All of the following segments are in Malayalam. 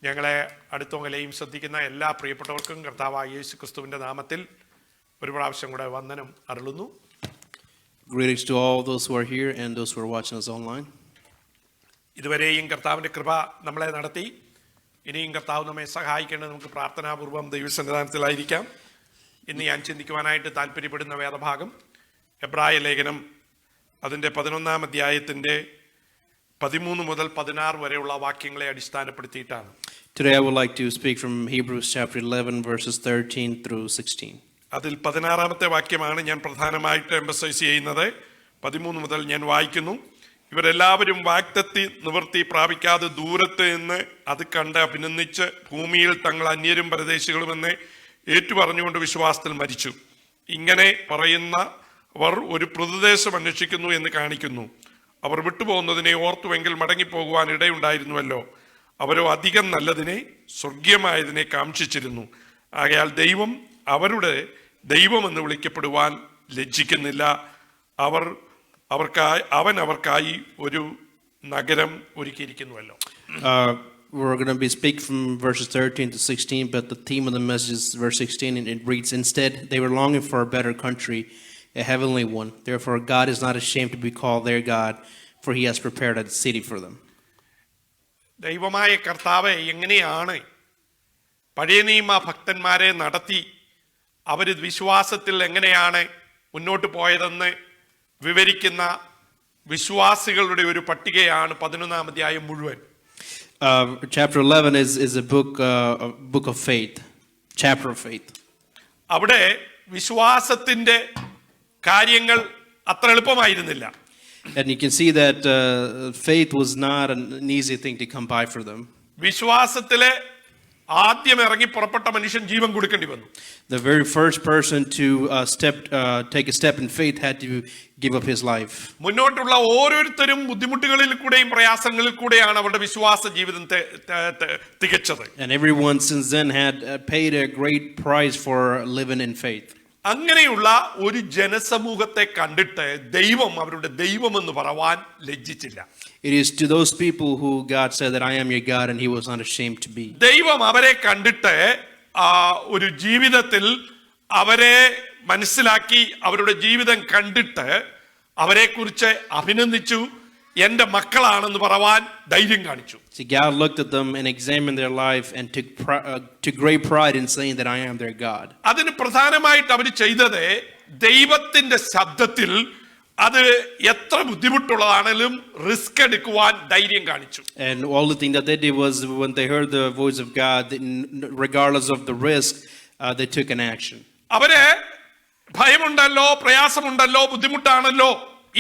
ഞങ്ങളെ അടുത്തവങ്ങളെയും ശ്രദ്ധിക്കുന്ന എല്ലാ പ്രിയപ്പെട്ടവർക്കും കർത്താവായ യേശു ക്രിസ്തുവിന്റെ നാമത്തിൽ ഒരു പ്രാവശ്യം കൂടെ വന്ദനം അരുളുന്നു. Greetings to all those who are here and those who are watching us online. ഇതുവരെയും കർത്താവിന്റെ കൃപ നമ്മളെ നടത്തി. ഇനിയും കർത്താവ് നമ്മെ സഹായിക്കേണ്ടത് നമുക്ക് പ്രാർത്ഥനാപൂർവ്വം ദൈവസന്നിധാനത്തിലായിരിക്കാം. ഇന്ന് ഞാൻ ചിന്തിക്കുവാനായിട്ട് താല്പര്യപ്പെടുന്ന വേദഭാഗം എബ്രായ ലേഖനം അതിൻ്റെ 11-ാം അധ്യായത്തിൻ്റെ 13 മുതൽ 16 വരെയുള്ള വാക്യങ്ങളെ അടിസ്ഥാനപ്പെടുത്തിയിട്ടാണ്. Today I would like to speak from Hebrews chapter 11 verses 13 through 16. അതിൽ 16-ാമത്തെ വാക്യമാണ് ഞാൻ പ്രധാനമായിട്ട് എംഫസൈസ് ചെയ്യുന്നത്. 13 മുതൽ ഞാൻ വായിക്കുന്നു. ഇവരെല്ലാവരും വാഗ്ദത്തി നിവൃത്തി പ്രാപിക്കാതെ ദൂരത്ത് നിന്ന് അത് കണ്ട് അഭിനന്ദിച്ച് ഭൂമിയിൽ തങ്ങൾ അന്യരും പരദേശികളുമെന്ന് ഏറ്റുപറഞ്ഞുകൊണ്ട് വിശ്വാസത്തിൽ മരിച്ചു. ഇങ്ങനെ പറയുന്നവർ ഒരു പ്രദേശം അന്വേഷിക്കുന്നു എന്ന് കാണിക്കുന്നു. അവർ വിട്ടുപോകുന്നതിനെ ഓർത്തുവെങ്കിൽ മടങ്ങിപ്പോകുവാൻ ഇടയുണ്ടായിരുന്നുവല്ലോ. അവരോ അധികം നല്ലതിനെ സ്വർഗീയമായതിനെ കാംക്ഷിച്ചിരുന്നു. ആകയാൽ ദൈവം അവരുടെ ദൈവമെന്ന് വിളിക്കപ്പെടുവാൻ ലജ്ജിക്കുന്നില്ല. അവൻ അവർക്കായി ഒരു നഗരം ഒരുക്കിയിരിക്കുന്നുവല്ലോ. We're going to be speaking from verses 13 to 16, but the theme of the message is verse 16, and it reads, "Instead, they were longing for a better country, a heavenly one. Therefore, God is not ashamed to be called their God, for he has prepared a city for them." ദൈവമായ കർത്താവ് എങ്ങനെയാണ് പഴയ നിയമ ഭക്തന്മാരെ നടത്തി അവർ വിശ്വാസത്തിൽ എങ്ങനെയാണ് മുന്നോട്ട് പോയതെന്ന് വിവരിക്കുന്ന വിശ്വാസികളുടെ ഒരു പട്ടികയാണ് 11-ാം അധ്യായം മുഴുവൻ. Chapter 11 is a book of faith, chapter of faith. അവിടെ വിശ്വാസത്തിന്റെ കാര്യങ്ങൾ അത്ര എളുപ്പമായിരുന്നില്ല. And you can see that faith was not an easy thing to come by for them. വിശ്വാസത്തിലെ ആദ്യം ഇറങ്ങി പുറപ്പെട്ട മനുഷ്യൻ ജീവൻ കൊടുക്കേണ്ടി വന്നു. The very first person to take a step in faith had to give up his life. മുന്നോട്ടുള്ള ഓരോരുത്തരും ബുദ്ധിമുട്ടുകളിൽ കൂടെയും പ്രയാസങ്ങളിൽ കൂടെയാണ് അവരുടെ വിശ്വാസ ജീവിതം തികച്ചത്. And everyone since then had paid a great price for living in faith. അങ്ങനെയുള്ള ഒരു ജനസമൂഹത്തെ കണ്ടിട്ട് ദൈവം അവരുടെ ദൈവമെന്ന് പറയാൻ ലജ്ജിച്ചില്ല. It is to those people who God said that I am your God, and he was not ashamed to be. ദൈവം അവരെ കണ്ടിട്ട് ഒരു ജീവിതത്തിൽ അവരെ മനസ്സിലാക്കി അവരുടെ ജീവിതം കണ്ടിട്ട് അവരെ കുറിച്ച് അഭിനന്ദിച്ചു. എന്റെ മക്കളാണെന്ന് പറയാൻ ധൈര്യം കാണിച്ചു. See, God looked at them and examined their life and took great pride in saying that I am their God. അതിന് പ്രധാനമായിട്ട് അവർ ചെയ്തത് ദൈവത്തിന്റെ ശബ്ദത്തിൽ അത് എത്ര ബുദ്ധിമുട്ടുള്ളതാണെങ്കിലും റിസ്ക് എടുക്കുവാൻ ധൈര്യം കാണിച്ചു. And all the thing that they did was when they heard the voice of God, regardless of the risk, they took an action. അവര് ഭയമുണ്ടല്ലോ, പ്രയാസമുണ്ടല്ലോ, ബുദ്ധിമുട്ടാണല്ലോ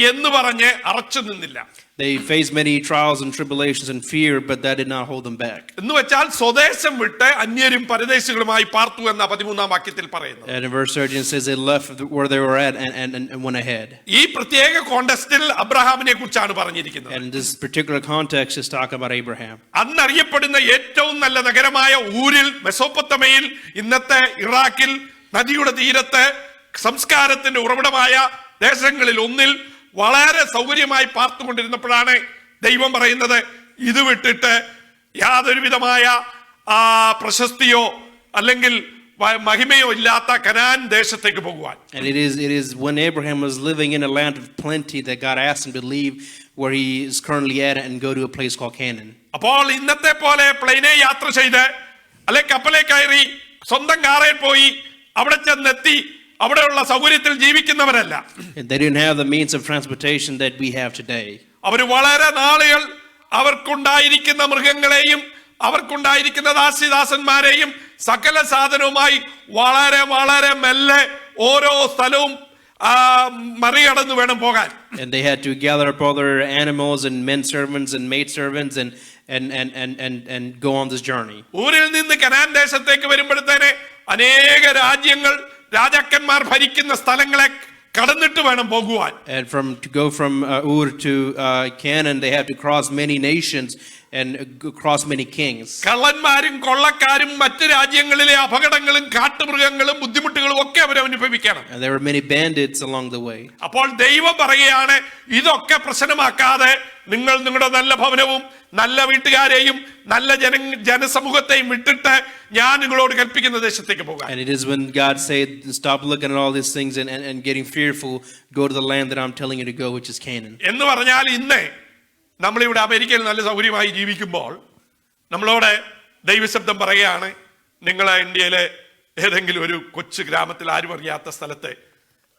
എന്ന് പറഞ്ഞ് അറച്ചു നിന്നില്ല. They faced many trials and tribulations and fear, but that did not hold them back. എന്ന് വെച്ചാൽ സ്വദേശം വിട്ട് അന്യരും പരദേശികളുമായി പാർത്തു എന്ന 13-ാം വാക്യത്തിൽ പറയുന്നു. And in verse 13 it says they left where they were at and went ahead. ഈ പ്രത്യേക കോണ്ടെക്സ്റ്റിൽ അബ്രഹാമിനെ കുറിച്ചാണ് പറഞ്ഞിരിക്കുന്നത്. And in this particular context is talking about Abraham. അന്ന് അറിയപ്പെടുന്ന ഏറ്റവും നല്ല നഗരമായ ഊരിൽ, മെസോപ്പൊത്തമയിൽ, ഇന്നത്തെ ഇറാഖിൽ, നദിയുടെ തീരത്ത്, സംസ്കാരത്തിന്റെ ഉറവിടമായ ദേശങ്ങളിൽ ഒന്നിൽ വളരെ സൗകര്യമായി പാർത്തുകൊണ്ടിരുന്നപ്പോഴാണ് ദൈവം പറയുന്നത് ഇത് വിട്ടിട്ട് യാതൊരു വിധമായ പ്രശസ്തിയോ അല്ലെങ്കിൽ മഹിമയോ ഇല്ലാത്ത കനാൻ ദേശത്തേക്ക് പോകുവാൻ. And it is when Abraham was living in a land of plenty that God asked him to leave where he is currently at and go to a place called Canaan. അപ്പോൾ ഇന്നത്തെ പോലെ പ്ലെയിനെ യാത്ര ചെയ്ത് അല്ലെ കപ്പലെ കയറി സ്വന്തം കാറിൽ പോയി അവിടെ ചെന്നെത്തി അവിടെയുള്ള സൗകര്യത്തിൽ ജീവിക്കുന്നവരല്ല. They didn't have the means of transportation that we have today. അവർ വളരെ നാളുകൾ അവർക്കുണ്ടായിരിക്കുന്ന മൃഗങ്ങളെയും അവർക്കുണ്ടായിരിക്കുന്ന ദാസിദാസന്മാരെയും സകല സാധനവുമായി വളരെ വളരെ മെല്ലെ ഓരോ സ്ഥലവും മറികടന്ന് വേണം പോകാൻ. And they had to gather up all their animals and men servants and maid servants and go on this journey. ഊരിൽ നിന്ന് കനാൻ ദേശത്തേക്ക് വരുമ്പോഴത്തേനെ അനേക രാജാക്കന്മാർ ഭരിക്കുന്ന സ്ഥലങ്ങളെ കടന്നിട്ട് വേണം പോകുവാൻ. And to go from Ur to Canaan, they have to cross many nations and across many kings. കള്ളന്മാരും കൊള്ളക്കാരും മറ്റു രാജ്യങ്ങളിലെ അപകടങ്ങളും കാട്ടുമൃഗങ്ങളും ബുദ്ധിമുട്ടുകളും ഒക്കെ അവർ അനുഭവിക്കണം. And there were many bandits along the way. അപ്പോൾ ദൈവം പറയുകയാണ്, ഇതൊക്കെ പ്രശ്നമാക്കാതെ നിങ്ങൾ നിങ്ങളുടെ നല്ല ഭവനവും നല്ല വീട്ടുകാരെയും നല്ല ജനസമൂഹത്തെയും വിട്ടിട്ട് ഞാൻ നിങ്ങളോട് കൽപ്പിക്കുന്ന ദേശത്തേക്ക് പോകാം. And it is when God said, stop looking at all these things and getting fearful, go to the land that I'm telling you to go, which is Canaan. എന്ന് പറഞ്ഞാൽ ഇന്ന് നമ്മളിവിടെ അമേരിക്കയിൽ നല്ല സൗകര്യമായി ജീവിക്കുമ്പോൾ നമ്മളോട് ദൈവശബ്ദം പറയുകയാണ്, നിങ്ങൾ ഇന്ത്യയിലെ ഏതെങ്കിലും ഒരു കൊച്ചു ഗ്രാമത്തിൽ ആരും അറിയാത്ത സ്ഥലത്ത്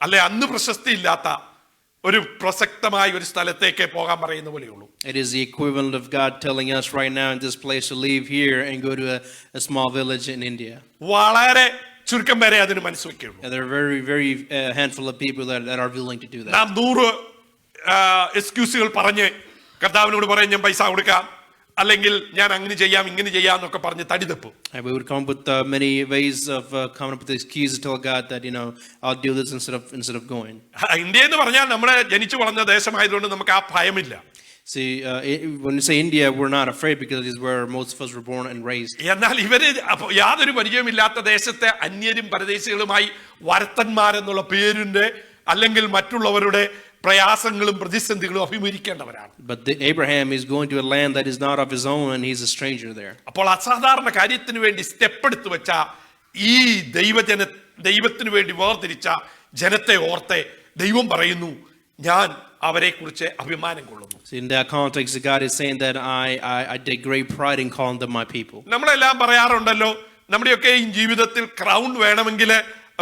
അല്ലെ അന്ന് പ്രശസ്തിയില്ലാത്ത ഒരു പ്രസക്തമായ ഒരു സ്ഥലത്തേക്ക് പോകാൻ പറയുന്ന പോലെയുള്ളൂ. It is the equivalent of God telling us right now in this place to leave here and go to a small village in India. വളരെ ചുരുക്കം വരെ അതിന് മനസ്സുവെക്കുള്ളൂ. And there are very handful of people that are willing to do that. നാം 100 എക്സ്ക്യൂസുകൾ പറഞ്ഞ് കർത്താവിനോട് പറയും ഞാൻ പൈസ കൊടുക്കാം, അല്ലെങ്കിൽ ഞാൻ അങ്ങനെ ചെയ്യാം ഇങ്ങനെ ചെയ്യാം എന്നൊക്കെ പറഞ്ഞ് തടിതപ്പും. And we would come up with many ways of coming up with excuses to tell God that, I'll do this instead of going. India എന്ന് പറഞ്ഞാൽ നമ്മളെ ജനിച്ചു വളർന്ന ദേശമായതുകൊണ്ട് നമുക്ക് ആ ഭയമില്ല. See, when you say India, we're not afraid because it is where most of us were born and raised. എന്നാൽ ഇവര് യാതൊരു പരിചയമില്ലാത്ത ദേശത്തെ അന്യരും പരദേശികളുമായി വരത്തന്മാരെന്നുള്ള പേരിന്റെ അല്ലെങ്കിൽ മറ്റുള്ളവരുടെ പ്രയാസങ്ങളും പ്രതിസന്ധികളും അഭിമുഖീകരിക്കേണ്ടവരാണ്. But Abraham is going to a land that is not of his own and he's a stranger there. അപ്പോൾ അസാധാരണ കാര്യത്തിന് വേണ്ടി സ്റ്റെപ്പ് എടുത്തു വെച്ച ഈ ദൈവത്തിന് വേണ്ടി വേർതിരിച്ച ജനത്തെ ഓർത്തെ ദൈവം പറയുന്നു, ഞാൻ അവരെ കുറിച്ച് അഭിമാനം കൊള്ളുന്നു. So in that context, God is saying that I take great pride in calling them my people. നമ്മളെല്ലാം പറയാറുണ്ടല്ലോ, നമ്മുടെയൊക്കെ ഈ ജീവിതത്തിൽ ക്രൗൺ വേണമെങ്കിൽ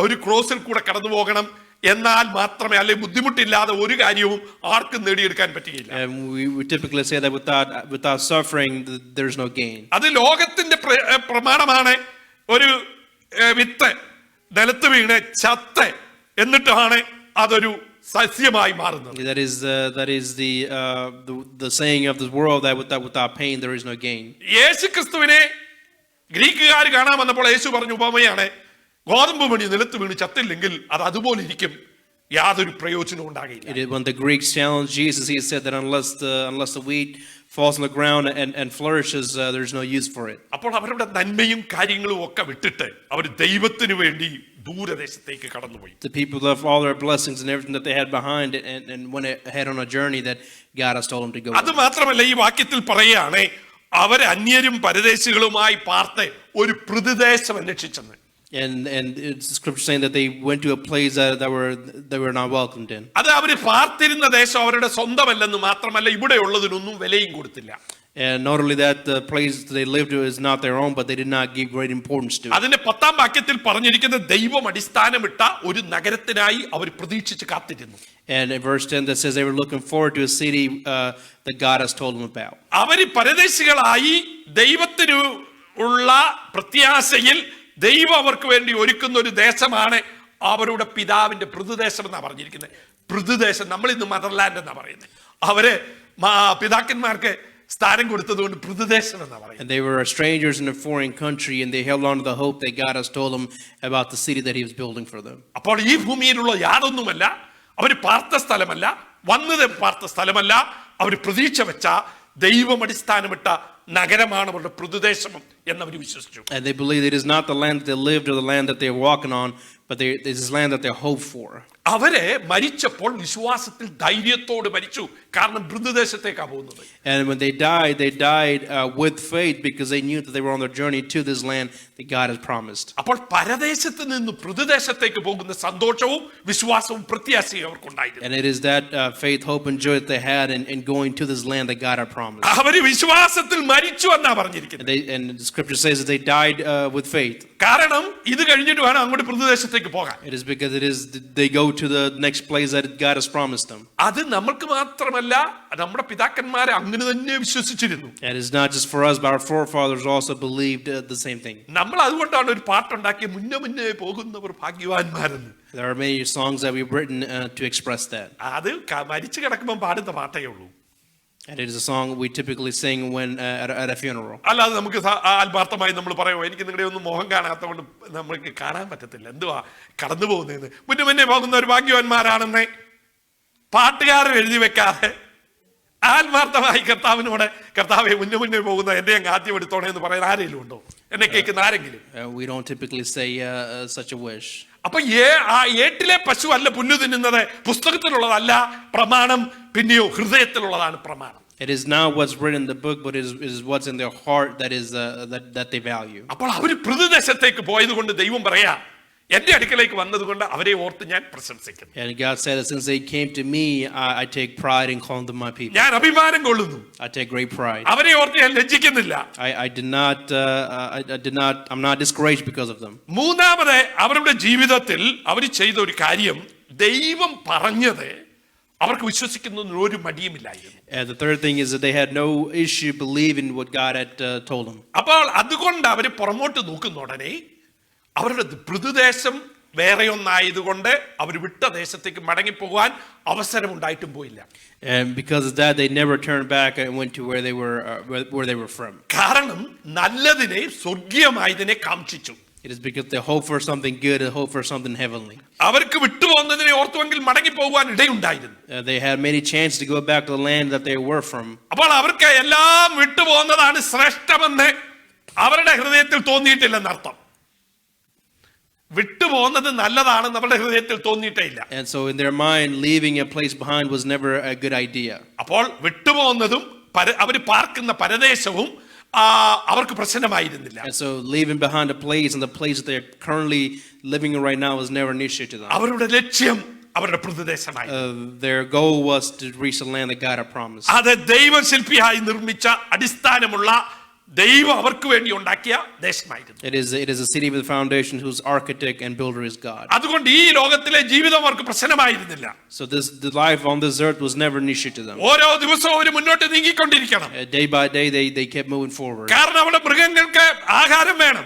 ഒരു ക്രോസിൽ കൂടെ കടന്നു പോകണം, എന്നാൽ മാത്രമേ അല്ലെങ്കിൽ ബുദ്ധിമുട്ടില്ലാതെ ഒരു കാര്യവും ആർക്കും നേടിയെടുക്കാൻ പറ്റുകയില്ല. And we typically say that without suffering there's no gain. അത് ലോകത്തിന്റെ പ്രമാണമാണ്. ഒരു വിത്ത് നിലത്ത് വീണ് ചത്ത് എന്നിട്ടാണ് അതൊരു സസ്യമായി മാറുന്നത്. That is the saying of this world that without pain there is no gain. യേശുക്രിസ്തുവിനെ ഗ്രീക്കുകാർ കാണാൻ വന്നപ്പോൾ യേശു പറഞ്ഞ ഉപമയാണ്, ഗോതമ്പ് മണി നിലത്ത് വീണ് ചത്തില്ലെങ്കിൽ അത് അതുപോലെ ഇരിക്കും, യാതൊരു പ്രയോജനവും ഉണ്ടാകില്ല. When the Greeks challenged Jesus, he said that unless the wheat falls on the ground and flourishes, there's no use for it. അപ്പോൾ അവരുടെ നന്മയും കാര്യങ്ങളും ഒക്കെ വിട്ടിട്ട് അവർ ദൈവത്തിന് വേണ്ടി ദൂരദേശത്തേക്ക് കടന്നുപോയി. The people left all their blessings and everything that they had behind and went ahead on a journey that God has told them to go. അത് മാത്രമല്ല ഈ വാക്യത്തിൽ പറയുകയാണ്, അവർ അന്യരും പരദേശികളുമായി പാർത്ത് ഒരു പ്രതിദേശം അന്വേഷിച്ചെന്ന്. And it's scripture saying that they went to a place that they were not welcomed in. അത് അവര് പാർത്തിരുന്ന ദേശം അവരുടെ സ്വന്തമല്ലെന്ന് മാത്രമല്ല ഇവിടെ ഉള്ളതിനൊന്നും വിലയും കൊടുത്തില്ല. And not only that, the place they lived is not their own, but they did not give great importance to it. അതിന്റെ 10ാം വാക്യത്തിൽ പറഞ്ഞിരിക്കുന്ന ദൈവം അടിസ്ഥാനമിട്ട ഒരു നഗരത്തിനായി അവർ പ്രതീക്ഷിച്ച് കാത്തിരുന്നു. And in verse 10 that says they were looking forward to a city that God has told them about. അവര് പരദേശികളായി ദൈവത്തിന് ഉള്ള പ്രത്യാശയിൽ ദൈവം അവർക്ക് വേണ്ടി ഒരുക്കുന്ന ഒരു ദേശമാണ് അവരുടെ പിതാവിന്റെ പൃഥുദേശം എന്നാ പറഞ്ഞിരിക്കുന്നത്. പൃഥുദേശം, നമ്മൾ ഇന്ന് മദർലാൻഡ് എന്നാ പറയുന്നത്. അവര് പിതാക്കന്മാർക്ക് സ്ഥാനം കൊടുത്തതുകൊണ്ട് പൃഥുദേശം എന്നാ പറയുന്നത്. And they were strangers in a foreign country and they held on to the hope that God has told them about the city that he was building for them. അപ്പോൾ ഈ ഭൂമിയിലുള്ള യാതൊന്നുമല്ല, അവര് പാർത്ത സ്ഥലമല്ല, വന്നത് പാർത്ത സ്ഥലമല്ല, അവര് പ്രതീക്ഷ വെച്ച ദൈവം അടിസ്ഥാനമിട്ട നഗരമാണ് അവരുടെ പൃഥുദേശം എന്നവർ വിശ്വസിച്ചു. And they believe it is not the land that they lived or the land that they're walking on, but it is land that they hope for. അവരെ മരിച്ചപ്പോൾ വിശ്വാസത്തിൽ ധൈര്യത്തോട് മരിച്ചു, കാരണം പൃഥുദേശത്തേക്കാണ് പോകുന്നത്. And when they died with faith because they knew that they were on their journey to this land that God has promised. അപ്പോൾ പരദേശത്ത് നിന്ന് പൃഥുദേശത്തേക്ക് പോകുന്ന സന്തോഷവും വിശ്വാസവും പ്രത്യാശയും അവർക്കുണ്ടായിരുന്നു. And it is that faith, hope and joy that they had in going to this land that God had promised. അവര് വിശ്വാസത്തിൽ മരിച്ചു എന്നാ പറഞ്ഞിരിക്കുന്നത്. And the scripture says that they died with faith. കാരണം ഇത് കഴിഞ്ഞിട്ട് വേണം അങ്ങോട്ട് പൃഥുദേശത്തേക്ക് പോകാൻ. It is because they go to the next place that God has promised them. അത് നമുക്ക് മാത്രമല്ല, നമ്മുടെ പിതാക്കന്മാരെ അങ്ങനെ തന്നെ വിശ്വസിച്ചിരുന്നു. And it's not just for us, but our forefathers also believed the same thing. നമ്മൾ അതുകൊണ്ടാണ് ഒരു പാട്ടുണ്ടാക്കി മുന്നേ പോകുന്നവർ ഭാഗ്യവാന്മാരെന്ന്. There are many songs that we've written to express that. അത് മരിച്ചു കിടക്കുമ്പോൾ പാടുന്ന പാട്ടേ ഉള്ളൂ. And it is a song we typically sing when at a funeral. അല്ലാതെ നമുക്ക് ആത്മാർത്ഥമായി നമ്മൾ പറയുമോ, എനിക്ക് നിങ്ങളുടെ ഒന്നും മുഖം കാണാത്തതുകൊണ്ട് നമ്മൾക്ക് കാണാൻ പറ്റത്തില്ല, എന്തുവാ കടന്നു പോകുന്നതെന്ന്. മുന്നേ പോകുന്ന ഒരു ഭാഗ്യവാന്മാരാണെന്ന് പാട്ടുകാരൻ എഴുതി വെക്കാതെ ആത്മാർത്ഥമായി കർത്താവിനോട് കർത്താവെ മുന്നേ പോകുന്ന എന്റെ അങ്ങ് ആദ്യം എടുത്തോണേ എന്ന് പറയാൻ ആരെങ്കിലും ഉണ്ടോ? എന്നെ കേൾക്കുന്ന ആരെങ്കിലും? We don't typically say such a wish. അപ്പൊ ആ ഏട്ടിലെ പശു അല്ല പുല്ല് തിന്നുന്നത്, പുസ്തകത്തിലുള്ളതല്ല പ്രമാണം, പിന്നെയോ ഹൃദയത്തിലുള്ളതാണ് പ്രമാണം. It is not what's written in the book, but it is what's in their heart that is that they value. അപ്പോൾ അവര് പൃഥുദേശത്തേക്ക് പോയത് കൊണ്ട് ദൈവം പറയാ, എന്റെ അടുക്കലേക്ക് വന്നതുകൊണ്ട് അവരെ ഓർത്ത് ഞാൻ പ്രശംസിക്കുന്നു. And God said that since they came to me, I take pride in calling them my people. ഞാൻ അഭിമാനം കൊള്ളുന്നു. I take great pride. അവരെ ഓർത്ത് ഞാൻ ലജ്ജിക്കുന്നില്ല. I'm not discouraged because of them. മൂന്നാമത് അവരുടെ ജീവിതത്തിൽ അവർ ചെയ്ത ഒരു കാര്യം, ദൈവം പറഞ്ഞത് അവർക്ക് വിശ്വസിക്കുന്നതിന് ഒരു മടിയുമില്ലായിരുന്നു. And the third thing is that they had no issue believing what God had told them. അപ്പോൾ അതുകൊണ്ട് അവർ പുറമോട്ട് നോക്കുന്ന ഉടനെ അവരുടെ പൃഥുദേശം വേറെ ഒന്നായതുകൊണ്ട് അവർ വിട്ട ദേശത്തേക്ക് മടങ്ങിപ്പോകാൻ അവസരം ഉണ്ടായിട്ടും പോയില്ല. And because of that, they never turned back and went to where they were from. കാരണം നല്ലതിനെ സ്വർഗീയമായതിനെ കാംക്ഷിച്ചു. It is because they hope for something good and hope for something heavenly. അവർക്ക് വിട്ടുപോകുന്നതിനെ ഓർത്തുവെങ്കിൽ മടങ്ങിപ്പോകാൻ ഇടയുണ്ടായിരുന്നു. They had many chances to go back to the land that they were from. അപ്പോൾ അവർക്ക് എല്ലാം വിട്ടുപോകുന്നതാണ് ശ്രേഷ്ഠമെന്ന് അവരുടെ ഹൃദയത്തിൽ തോന്നിയിട്ടില്ലെന്നർത്ഥം. വിട്ടുപോകുന്നത് നല്ലതാണെന്ന് അവരുടെ ഹൃദയത്തിൽ തോന്നിയിട്ടേ ഇല്ല. And so in their mind, leaving a place behind was never a good idea. അപ്പോൾ വിട്ടുപോകുന്നതും അവർ പാർക്കുന്ന പരദേശവും അവർക്ക് പ്രശ്നമായിരുന്നില്ല. And so leaving behind a place and the place that they're currently living in right now was never an issue to them. അവരുടെ ലക്ഷ്യം അവരുടെ പൃഥുദേശമായിരുന്നു. Their goal was to reach the land that God had promised. അത് ദൈവശില്പിയായി നിർമ്മിച്ച അടിസ്ഥാനമുള്ള ദൈവം അവർക്ക് വേണ്ടി ഉണ്ടാക്കിയ ദേശമായിരുന്നു. It is a city with a foundation whose architect and builder is God. അതുകൊണ്ട് ഈ ലോകത്തിലെ ജീവിതം അവർക്ക് പ്രശ്നമായിരുന്നില്ല. So the life on this earth was never an issue to them. ഓരോ ദിവസവും അവർ മുന്നോട്ട് നീങ്ങിക്കൊണ്ടിരിക്കണം. Day by day they kept moving forward. കാരണം അവിടെ മൃഗങ്ങൾക്ക് ആഹാരം വേണം.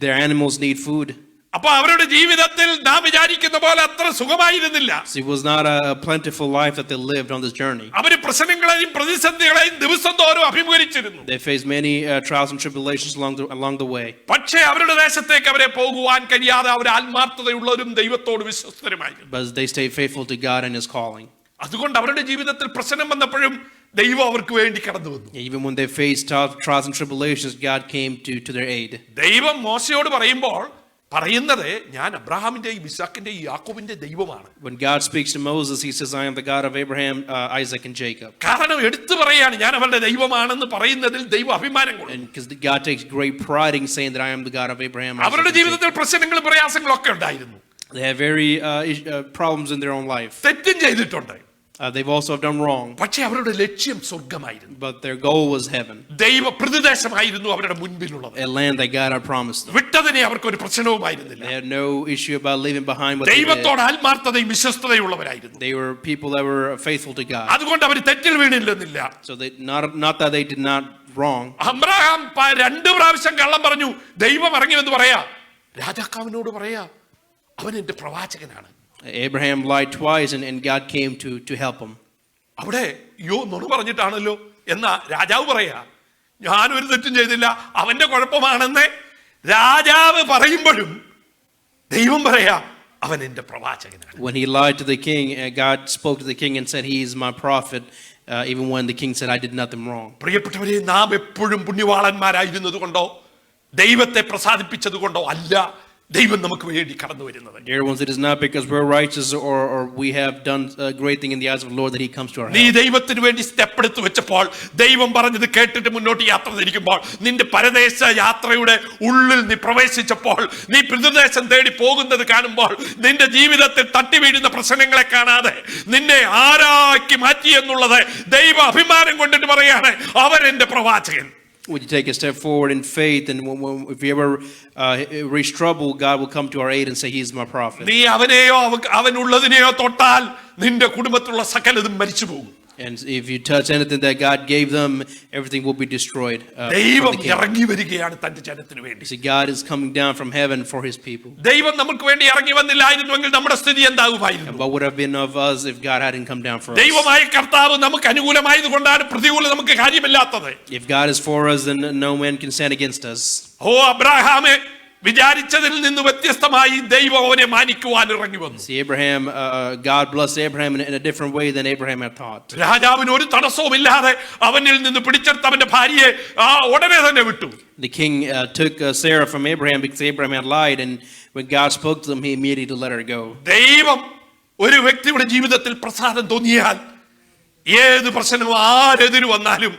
Their animals need food. അപ്പൊ അവരുടെ ജീവിതത്തിൽ നാം വിചാരിക്കുന്ന പോലെ അത്ര സുഖമായിരുന്നില്ല. So it was not a plentiful life that they lived on this journey. അവര് പ്രശ്നങ്ങളെയും പ്രതിസന്ധികളെയും ദിവസം തോറും അഭിമുഖീകരിച്ചിരുന്നു. They faced many trials and tribulations along the way. പക്ഷേ അവരുടെ ദേശത്തേക്ക് അവരെ പോകുവാൻ കഴിയാതെ അവർ ആത്മാർത്ഥതയുള്ളവരും ദൈവത്തോട് വിശ്വസ്തരുമായിരുന്നു. But they stayed faithful to God and His calling. അതുകൊണ്ട് അവരുടെ ജീവിതത്തിൽ പ്രശ്നം വന്നപ്പോഴും ദൈവം അവർക്ക് വേണ്ടി കടന്നു വന്നു. Even when they faced trials and tribulations, God came to their aid. ദൈവം മോശയോട് പറയുമ്പോൾ പറയുന്നത്, ഞാൻ അബ്രഹാമിന്റെയും ഇസാക്കിന്റെയും യാക്കോബിന്റെ ദൈവമാണ്. When God speaks to Moses, He says, "I am the God of Abraham, Isaac, and Jacob." കാരണം എടുത്തു പറയാണ്, ഞാൻ അവരുടെ ദൈവമാണെന്ന് പറയുന്നതിൽ ദൈവം അഭിമാനം കൊള്ളുന്നു. And because God takes great pride in saying that I am the God of Abraham, Isaac, അവരുടെ and ജീവിതത്തിൽ Jacob. പ്രശ്നങ്ങളും പ്രയാസങ്ങളും ഒക്കെ ഉണ്ടായിരുന്നു. They have very problems in their own life. തെറ്റും ചെയ്തിട്ടുണ്ട്. They've also done wrong. പക്ഷേ അവരുടെ ലക്ഷ്യം സ്വർഗമായിരുന്നു. But their goal was heaven. ദൈവ പ്രദേശമായിരുന്നു അവരുടെ മുൻപിലുള്ളത്. A land that God had promised them. വിട്ടതിനെ അവർക്ക് ഒരു പ്രശ്നവുമായിരുന്നില്ല. They had no issue about leaving behind what they did. ദൈവത്തോട് ആത്മാർത്ഥതയും വിശ്വസ്തതയുള്ളവരായിരുന്നു. They were people that were faithful to God. അതുകൊണ്ട് അവർ തെറ്റിൽ വീണില്ലെന്നില്ല. So they not that they did not wrong. Abraham 2 പ്രാവശ്യം കള്ളം പറഞ്ഞു. ദൈവം ഇറങ്ങിയെന്ന് പറയാ, രാജാക്കാവിനോട് പറയാ, അവൻ എന്റെ പ്രവാചകനാണ്. Abraham lied twice and God came to help him. അവിടെ നുണ പറഞ്ഞിട്ടാണല്ലോ എന്നാ രാജാവ് പറയാ, ഞാനൊരു തെറ്റും ചെയ്തില്ല, അവന്റെ കുഴപ്പമാണെന്ന് രാജാവ് പറയുമ്പോഴും ദൈവം പറയാ, അവൻ എന്റെ പ്രവാചകനാണ്. When he lied to the king, God spoke to the king and said, "He is my prophet," even when the king said, "I did nothing wrong." പ്രിയപ്പെട്ടവരെ, നാം എപ്പോഴും പുണ്യവാളന്മാരായിരുന്നത് കൊണ്ടോ ദൈവത്തെ പ്രസാദിപ്പിച്ചത് കൊണ്ടോ അല്ല ദൈവം നമുക്ക് വേണ്ടി കടന്നു വരുന്നത്. Dear ones, it is not because we're righteous or we have done a great thing in the eyes of the Lord that He comes to our help. നീ ദൈവത്തിന് വേണ്ടി സ്റ്റെപ്പ് എടുത്തു വെച്ചപ്പോൾ, ദൈവം പറഞ്ഞത് കേട്ടിട്ട് മുന്നോട്ട് യാത്ര തിരിക്കുമ്പോൾ, നിന്റെ പരദേശ യാത്രയുടെ ഉള്ളിൽ നീ പ്രവേശിച്ചപ്പോൾ, നീ പിതൃദേശം തേടി പോകുന്നത് കാണുമ്പോൾ, നിന്റെ ജീവിതത്തിൽ തട്ടി വീഴുന്ന പ്രശ്നങ്ങളെ കാണാതെ നിന്നെ ആരാക്കി മാറ്റി എന്നുള്ളത് ദൈവ അഭിമാനം കൊണ്ടിട്ട് പറയാണ്, അവൻ എന്റെ പ്രവാചകൻ. When you take a step forward in faith, and if you ever reach trouble, God will come to our aid and say, "He is my prophet." നീ അവനെയോ അവനുള്ളതിനെയോ തൊട്ടാൽ നിന്റെ കുടുംബത്തിലുള്ള സകലതും മരിച്ചു പോകും. And if you touch anything that God gave them, everything will be destroyed. ദൈവം ഇറങ്ങി വരികയാണ് തന്റെ ജനത്തിനു വേണ്ടി. See, God is coming down from heaven for His people. ദൈവം നമുക്ക് വേണ്ടി ഇറങ്ങി വന്നില്ലായിരുന്നുവെങ്കിൽ നമ്മുടെ സ്ഥിതി എന്താകുമായിരുന്നു? What would have been of us if God hadn't come down for us? ദൈവമായ കർത്താവ് നമുക്ക് അനുകൂലമായതുകൊണ്ടാണ് പ്രതികൂലം നമുക്ക് കാര്യമില്ലാത്തത്. If God is for us, then no man can stand against us. ഓ അബ്രഹാമേ, വിചാരിച്ചതിൽ നിന്ന് വ്യത്യസ്തമായി ദൈവം അവനെ മാനിക്കുവാൻ ഇറങ്ങി വന്നു. See, Abraham, God blessed Abraham in a different way than Abraham had thought. രാജാവിന് ഒരു തടസ്സവുമില്ലാതെ അവനിൽ നിന്ന് പിടിച്ചെടുത്ത അവന്റെ ഭാര്യയെ ഉടനെ തന്നെ വിട്ടു. The king took Sarah from Abraham because Abraham had lied, and when God spoke to him, he immediately let her go. ദൈവം ഒരു വ്യക്തിയുടെ ജീവിതത്തിൽ പ്രസാദം തോന്നിയാൽ ഏത് പ്രശ്നവും ആരെതിര് വന്നാലും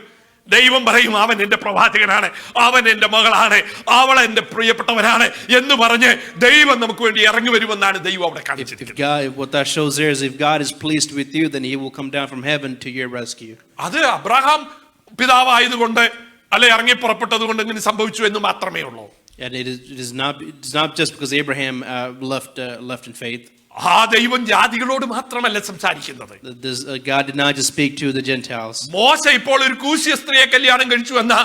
ദൈവം പറയും, അവൻ എന്റെ പ്രവാചകനാണ്, അവൻ എന്റെ മകളാണ്, അവൾ എന്റെ പ്രിയപ്പെട്ടവനാണ് എന്ന് പറഞ്ഞ് ദൈവം നമുക്ക് വേണ്ടി ഇറങ്ങി വരുമെന്നാണ് ദൈവം അവിടെ കാണിച്ചിരിക്കുന്നത്. What that shows there is if God is pleased with you, then he will come down from heaven to your rescue. അത് അബ്രഹാം പിതാവായതുകൊണ്ട് അല്ലെ ഇറങ്ങി പുറപ്പെട്ടത് കൊണ്ട് ഇങ്ങനെ സംഭവിച്ചു എന്ന് മാത്രമേ ഉള്ളൂ. And it's not just because Abraham left in faith. ആ ദൈവം ജാതികളോട് മാത്രമല്ല സംസാരിക്കുന്നത്. God did not just speak to the Gentiles. മോശ ഇപ്പോൾ ഒരു കൂശ്യ സ്ത്രീയെ കല്യാണം കഴിച്ചു എന്ന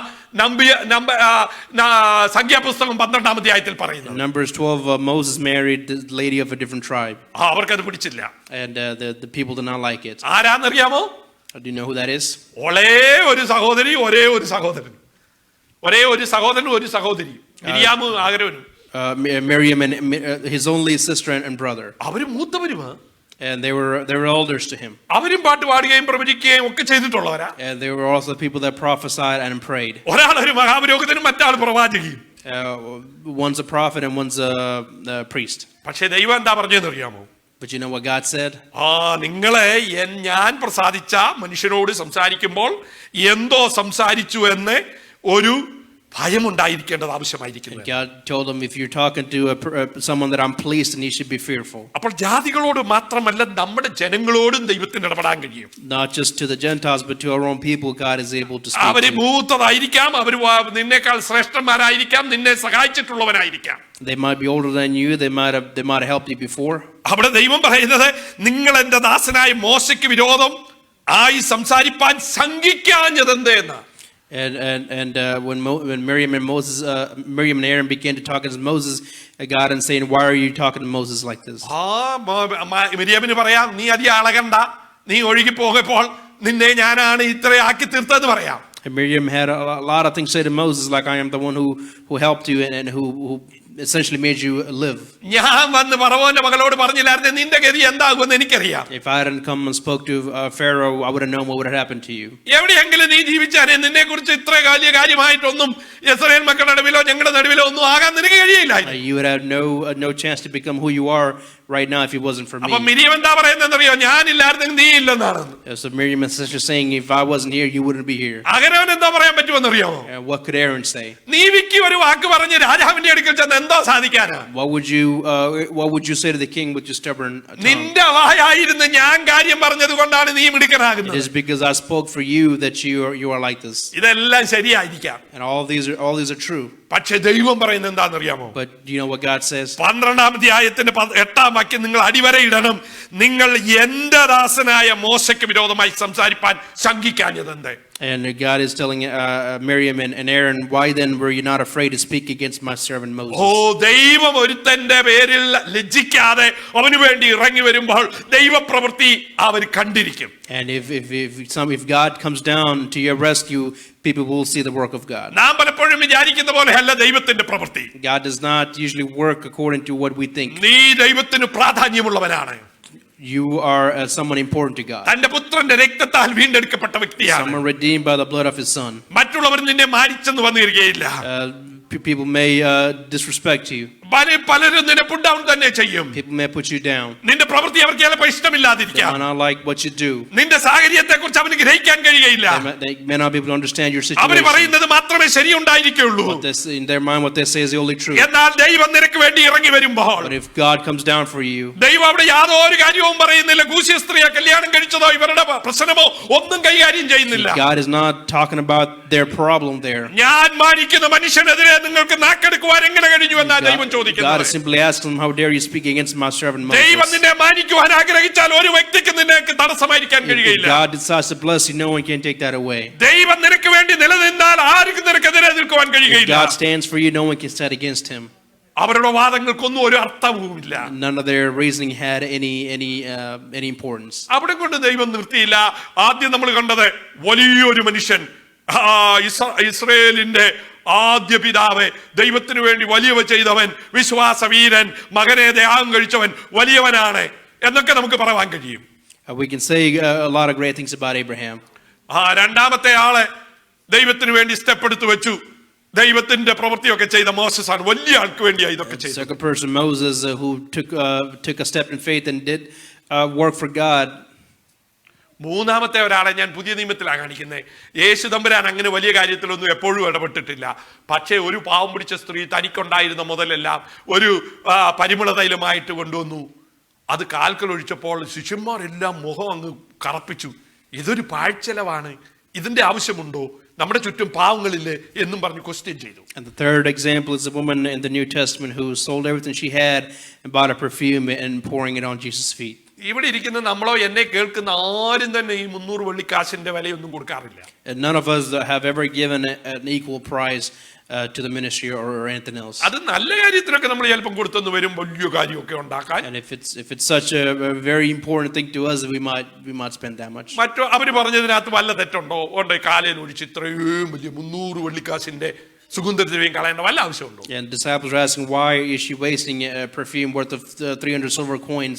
സംഖ്യാപുസ്തകം 12-ാം അധ്യായത്തിൽ പറയുന്നു. Numbers 12, Moses married the lady of a different tribe. അവർക്കത് പിടിച്ചില്ല. And the people did not like it. ആരാന്നറിയാമോ? Do you know who that is? ഒരേ ഒരു സഹോദരി, ഒരേ ഒരു സഹോദരൻ, ഒരേ ഒരു സഹോദരനും ഒരു സഹോദരി, മിരിയാമും ആഗരോനും. Miriam and his only sister and brother. അവരും മൂത്തവരുമാ. And they were elders to him. അവരും പാട്ട് പാടുകയും പ്രവചിക്കുകയും ഒക്കെ ചെയ്തിട്ടുള്ളവരാ. And they were also people that prophesied and prayed. ഒരാൾ ഒരു മഹാപുരോഹിതനും മറ്റാൾ പ്രവാചകയും. One's a prophet and one's a priest. പക്ഷേ ദൈവം എന്താ പറഞ്ഞതെന്ന് അറിയാമോ? But you know what God said? നിങ്ങളെ ഞാൻ പ്രസാദിച്ച മനുഷ്യരോട് സംസാരിക്കുമ്പോൾ എന്തോ സംസാരിച്ചു എന്ന് ഒരു ഭയമുണ്ടായിരിക്കേണ്ടത് ആവശ്യമായിരിക്കുന്നു. God told him, if you're talking to someone that I'm pleased, then you should be fearful. അപ്പോൾ ജാതികളോട് മാത്രമല്ല നമ്മുടെ ജനങ്ങളോടും ദൈവത്തിന് ഇടപെടാൻ കഴിയും. Not just to the Gentiles, but to our own people, God is able to speak. അവര് മൂത്തതായിരിക്കാം, അവർ നിന്നേക്കാൾ ശ്രേഷ്ഠന്മാരായിരിക്കാം, നിന്നെ സഹായിച്ചിട്ടുള്ളവരായിരിക്കാം. They might be older than you. They might have helped you before. അവിടെ ദൈവം പറയുന്നത്, നിങ്ങൾ എന്റെ ദാസനായ മോശയ്ക്ക് വിരോധം ആയി സംസാരിപ്പാൻ ശങ്കിക്കാഞ്ഞതെന്തെന്ന്. And when Miriam and Aaron began to talk against Moses, God and saying, why are you talking to Moses like this? മിരിയാമിന് പറയാം, നീ അധികം അളകണ്ട, നീ ഒഴുകി പോകപ്പോൾ നിന്നെ ഞാനാണ് ഇത്ര ആക്കി തീർത്തതെന്ന് പറയാം. And Miriam had a lot of things to say to Moses, like, I am the one who helped you and who essentially made you live. ഞാൻ വന്ന് ഫറവോന്റെ മകളോട് പറഞ്ഞില്ലായിരുന്നു നിന്റെ ഗതി എന്താകുമെന്ന് എനിക്കറിയാം. If I hadn't come and spoke to Pharaoh, I would have known what would have happened to you. എവിടെയെങ്കിലും നീ ജീവിച്ചാലേ നിന്നെ കുറിച്ച് ഇത്ര വലിയ കാര്യമായിട്ടൊന്നും ഇസ്രായേൽ മക്കളുടെ നടുവിലോ ഞങ്ങളുടെ നടുവിലോ ഒന്നും ആകാൻ നിനക്ക് കഴിയില്ല. You would have no chance to become who you are right now if it wasn't for me. അപ്പോൾ മിരിയം എന്താ പറയുന്നതെന്നറിയോ? ഞാനില്ലായിരുന്നെങ്കിൽ നീ ഇല്ലെന്നാണ്. So Miriam and sister saying, if I wasn't here, you wouldn't be here. അഹരോൻ എന്താ പറയാൻ പറ്റുമെന്നറിയാമോ? What could Aaron say? നീ വിക്കി ഒരു വാക്ക് പറഞ്ഞ് രാജാവിന്റെ അടുക്കൽ ചെന്ന് എന്തോ സാധിക്കാനാ? What would you say to the king with your stubborn tongue? നിന്റെ വായായിരുന്നു ഞാൻ കാര്യം പറഞ്ഞത് കൊണ്ടാണ് നീ മിടുക്കനാകുന്നത്. It is because I spoke for you that you are like this. ഇതെല്ലാം ശരിയായിരിക്കാം. And all these are true. പക്ഷേ ദൈവം പറയുന്നത് എന്താണെന്നറിയാമോ? But you know what God says? 12-ാം അധ്യായത്തിന്റെ 8-ാം വാക്യം നിങ്ങൾ അടിവരയിടണം. നിങ്ങൾ എന്റെ ദാസനായ മോശയ്ക്ക് വിരോധമായി സംസാരിപ്പാൻ ശങ്കിക്കാഞ്ഞതെന്ത്? And God is telling Miriam and Aaron, why then were you not afraid to speak against my servant Moses? ദൈവം ഒരുത്തന്റെ പേരിൽ ലജ്ജിക്കാതെ അവന് വേണ്ടി ഇറങ്ങി വരുമ്പോൾ ദൈവപ്രവൃത്തി അവർ കണ്ടിരിക്കും. And if God comes down to your rescue, people will see the work of God. നാം പലപ്പോഴും വിചാരിക്കുന്ന പോലെയല്ല ദൈവത്തിന്റെ പ്രവൃത്തി. God does not usually work according to what we think. നീ ദൈവത്തിന് പ്രാധാന്യമുള്ളവനാണ്. You are someone important to God. തന്റെ പുത്രന്റെ രക്തത്താൽ വീണ്ടെടുക്കപ്പെട്ട വ്യക്തിയാണ്. Someone redeemed by the blood of his son. മറ്റുള്ളവർ നിന്നെ മാനിച്ചെന്ന് വന്നിരിക്കുകയില്ല. People may disrespect you. പലരും നിന്നെ പുട്ട് ഡൗൺ തന്നെ ചെയ്യും. People may put you down. നിന്റെ പ്രവൃത്തി അവർക്ക് ചിലപ്പോൾ ഇഷ്ടമില്ലാതിരിക്കാം. They may not like what you do. നിന്റെ സാഹചര്യത്തെ കുറിച്ച് അവന് ഗ്രഹിക്കാൻ കഴിയുകയില്ല. They may not be able to understand your situation. അവർ പറയുന്നത് മാത്രമേ ശരിയുണ്ടായിരിക്കുള്ളൂ. In their mind, what they say is the only truth. എന്നാൽ ദൈവം നിനക്ക് വേണ്ടി ഇറങ്ങി വരുമ്പോൾ, But if God comes down for you, ദൈവം അവിടെ യാതൊരു കാര്യവും പറയുന്നില്ല. കൂശ്യ സ്ത്രീയെ കല്യാണം കഴിച്ചതോ ഇവരുടെ പ്രശ്നമോ ഒന്നും കൈകാര്യം ചെയ്യുന്നില്ല. God is not talking about their problem there. ഞാൻ മാനിക്കുന്ന മനുഷ്യനെതിരെ നിങ്ങൾക്ക് നാക്കെടുക്കുവാൻ എങ്ങനെ കഴിഞ്ഞു എന്നാണ് ദൈവം ചോദിക്കുന്നത്. God is simply asking them, how dare you speak against my servant Moses? ദൈവം നിന്നെ മാനിക്കുവാൻ ആഗ്രഹിച്ചാൽ ഒരു വ്യക്തിക്ക് നിനക്ക് തടസ്സമായിരിക്കാൻ കഴിയില്ല. God decides to bless you, no one can take that away. ദൈവം നിനക്ക് വേണ്ടി നിലനിന്നാൽ ആർക്കും നിനക്കെതിരെ നിൽക്കുവാൻ കഴിയില്ല. God stands for you, no one can stand against him. അവരുടെ വാദങ്ങൾക്കൊന്നും ഒരു അർത്ഥവുമില്ല. None of their reasoning had any importance. അവിടെ കൊണ്ട് ദൈവം നിർത്തിയില്ല. ആദ്യം നമ്മൾ കണ്ടത് വലിയൊരു മനുഷ്യൻ ഇസ്രായേലിന്റെ ആദ്യ പിതാവ്, ദൈവത്തിനു വേണ്ടി വലിയവ ചെയ്തവൻ, വിശ്വാസവീരൻ, മകനെ ത്യാഗം കഴിച്ചവൻ, വലിയവനാണ് എന്നൊക്കെ നമുക്ക് പറയാൻ കഴിയും. We can say a lot of great things about Abraham. രണ്ടാമത്തെ ആള് ദൈവത്തിനു വേണ്ടി സ്റ്റെപ്പ് എടുത്തു വെച്ചു, ദൈവത്തിന്റെ പ്രവൃത്തിയൊക്കെ ചെയ്ത മോശസ് ആണ്. വലിയ ആൾക്ക് വേണ്ടിയാണ് ഇതൊക്കെ ചെയ്തത്. Second person, Moses, who took a step in faith and did work for God. മൂന്നാമത്തെ ഒരാളെ ഞാൻ പുതിയ നിയമത്തിലാണ് കാണിക്കുന്നത്. യേശു തമ്പുരാൻ അങ്ങനെ വലിയ കാര്യത്തിലൊന്നും എപ്പോഴും ഇടപെട്ടിട്ടില്ല. പക്ഷേ ഒരു പാവം പിടിച്ച സ്ത്രീ തനിക്കുണ്ടായിരുന്ന മുതലെല്ലാം ഒരു പരിമള തൈലമായിട്ട് കൊണ്ടുവന്നു. അത് കാൽക്കൽ ഒഴിച്ചപ്പോൾ ശിഷ്യന്മാരെല്ലാം മുഖം അങ്ങ് കറപ്പിച്ചു. ഇതൊരു പാഴ്ചെലവാണ്, ഇതിന്റെ ആവശ്യമുണ്ടോ, നമ്മുടെ ചുറ്റും പാവങ്ങളില്ലേ എന്നും പറഞ്ഞ് ക്വസ്റ്റ്യൻ ചെയ്തു. And the third example is a woman in the New Testament who sold everything she had and bought a perfume and pouring it on Jesus' feet. ഇവിടെ ഇരിക്കുന്ന നമ്മളോ എന്നെ കേൾക്കുന്ന ആരും തന്നെ ഈ 300 വെള്ളിക്കാശിന്റെ വിലയൊന്നും കൊടുക്കാറില്ല. And none of us have ever given an equal price to the ministry or anything else. അത് നല്ല കാര്യത്തിലൊക്കെ നമ്മൾ ചിലപ്പം കൊടുത്തെന്ന് വരും, വലിയ കാര്യമൊക്കെ ഉണ്ടാക്കാൻ. And if it's such a very important thing to us, we might spend that much. മറ്റു അവര് പറഞ്ഞതിനകത്ത് വല്ല തെറ്റുണ്ടോ? ഉണ്ട്, കാലേൽ ഒഴിച്ച് ഇത്രയും വലിയ 300 വെള്ളിക്കാശിന്റെ സുഗന്ധദ്രവ്യം കളയേണ്ട വല്ല ആവശ്യമുണ്ടോ? And disciples are asking, why is she wasting a perfume worth of 300 silver coins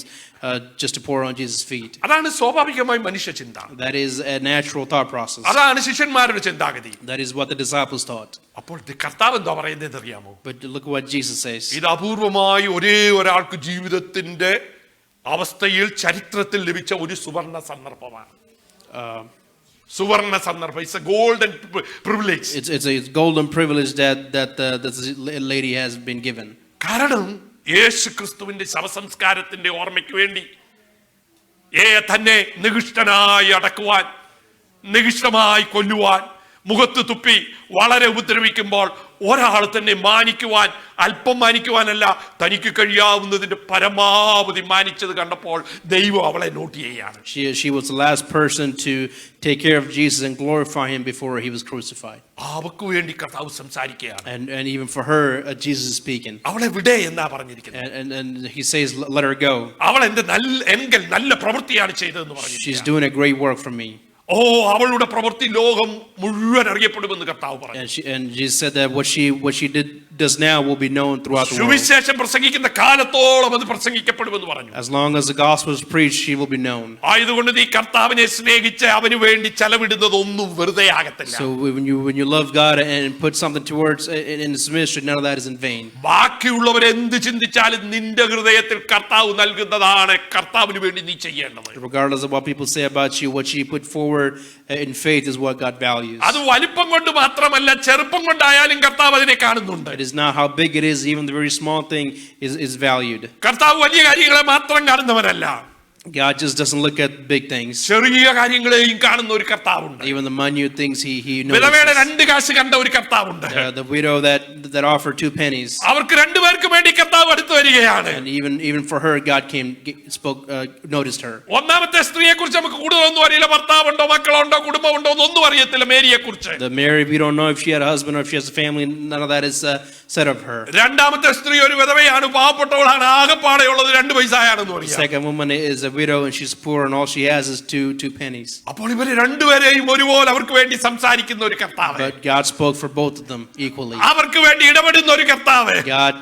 just to pour on Jesus' feet? അതാണ് സ്വാഭാവികമായി മനുഷ്യ ചിന്ത. That is a natural thought process. അതാണ് ശിഷ്യന്മാരുടെ ചിന്താഗതി. That is what the disciples thought. അപ്പോൾ കർത്താവ് എന്താ പറയുന്നത് അറിയാമോ? But look at what Jesus says. ഇത് അപൂർവമായി ഒരേ ഒരാൾക്ക് ജീവിതത്തിന്റെ അവസ്ഥയിൽ ചരിത്രത്തിൽ ലഭിച്ച ഒരു സുവർണ സന്ദർഭമാണ്. സുവർണ സന്ദർഭം. It's a golden privilege. It's a golden privilege that this lady has been given. കാരണം യേശു ക്രിസ്തുവിന്റെ ശവസംസ്കാരത്തിന്റെ ഓർമ്മയ്ക്ക് വേണ്ടി തന്നെ നികൃഷ്ടനായി അടക്കുവാൻ, നികൃഷ്ടമായി കൊല്ലുവാൻ, മുഖത്ത് തുപ്പി വളരെ ഉപദ്രവിക്കുമ്പോൾ ഒരാൾ തന്നെ മാനിക്കുവാൻ, അല്പം മാനിക്കുവാനല്ല, തനിക്ക് കഴിയാവുന്നതിന്റെ പരമാവധി മാനിച്ചത് കണ്ടപ്പോൾ ദൈവം അവളെ നോട്ട് ചെയ്യാണ്. She was the last person to take care of Jesus and glorify him before he was crucified. അവൾക്ക് വേണ്ടി കർത്താവ് സംസാരിക്കുകയാണ്. And even for her, Jesus is speaking. അവളെ വിടേ എന്നാ പറഞ്ഞിരിക്കുന്നത്. And he says, let her go. അവൾ എന്റെ നല്ല പ്രവൃത്തിയാണ് ചെയ്തതെന്ന് പറഞ്ഞു. She's doing a great work for me. അവളുടെ പ്രവൃത്തി ലോകം മുഴുവൻ അറിയപ്പെടുമെന്ന് കർത്താവ് പറഞ്ഞു. And Jesus said that what she does now will be known throughout the world. സുവിശേഷം പ്രസംഗിക്കുന്ന കാലത്തോളം അത് പ്രസംഗിക്കപ്പെടുമെന്ന് പറഞ്ഞു. As long as the gospel is preached, she will be known. ആയതുകൊണ്ട് നീ കർത്താവിനെ സ്നേഹിച്ച് അവന് വേണ്ടി ചെലവിടുന്നതൊന്നും വെറുതെ ആകത്തില്ല. So when you love God and put something towards in this ministry, none of that is in vain. ബാക്കിയുള്ളവർ എന്ത് ചിന്തിച്ചാലും നിന്റെ ഹൃദയത്തിൽ കർത്താവ് നൽകുന്നതാണ് കർത്താവിന് വേണ്ടി നീ ചെയ്യേണ്ടത്. Regardless of what people say about you, what you put forward in faith is what God values. അത് വലിപ്പം കൊണ്ട് മാത്രമല്ല, ചെറുപ്പം കൊണ്ടായാലും കർത്താവ് അതിനെ കാണുന്നുണ്ട്. It is not how big it is, even the very small thing is valued. കർത്താവ് വലിയ കാര്യങ്ങളെ മാത്രം കാണുന്നവനല്ല. God just doesn't look at big things. ചെറിയ കാര്യങ്ങളെയും കാണുന്ന ഒരു കർത്താവുണ്ട്. Even the minute things he notices. വിധവയുടെ 2 കാശ് കണ്ട ഒരു കർത്താവുണ്ട്. The widow that offered 2 pennies. അവർക്ക് 2 പേർക്കും വേണ്ടി കർത്താവ് അടുത്ത് വരികയാണ്. And even for her, God noticed her. ഒന്നാമത്തെ സ്ത്രീയെ കുറിച്ച് നമുക്ക് കൂടുതലൊന്നും അറിയില്ല. ഭർത്താവുണ്ടോ, മക്കളുണ്ടോ, കുടുംബമുണ്ടോ എന്നൊന്നും അറിയത്തില്ല മേരിയെ കുറിച്ച്. The Mary, we don't know if she had a husband or if she has a family. None of that is said of her. രണ്ടാമത്തെ സ്ത്രീ ഒരു വിധവയാണ്, പാവപ്പെട്ടവളാണ്, ആകെപ്പാടെയുള്ളത് 2 പൈസയാണെന്ന് പറയാം. Second woman is a widow and she's poor and all she has is 2 pennies. അപ്പോൾ ഇവരെ രണ്ടുപേരെയും ഒരുപോലെ അവർക്ക് വേണ്ടി സംസാരിക്കുന്ന ഒരു കർത്താവ്. But God spoke for both of them equally. അവർക്ക് വേണ്ടി ഇടപെടുന്ന ഒരു കർത്താവ്. God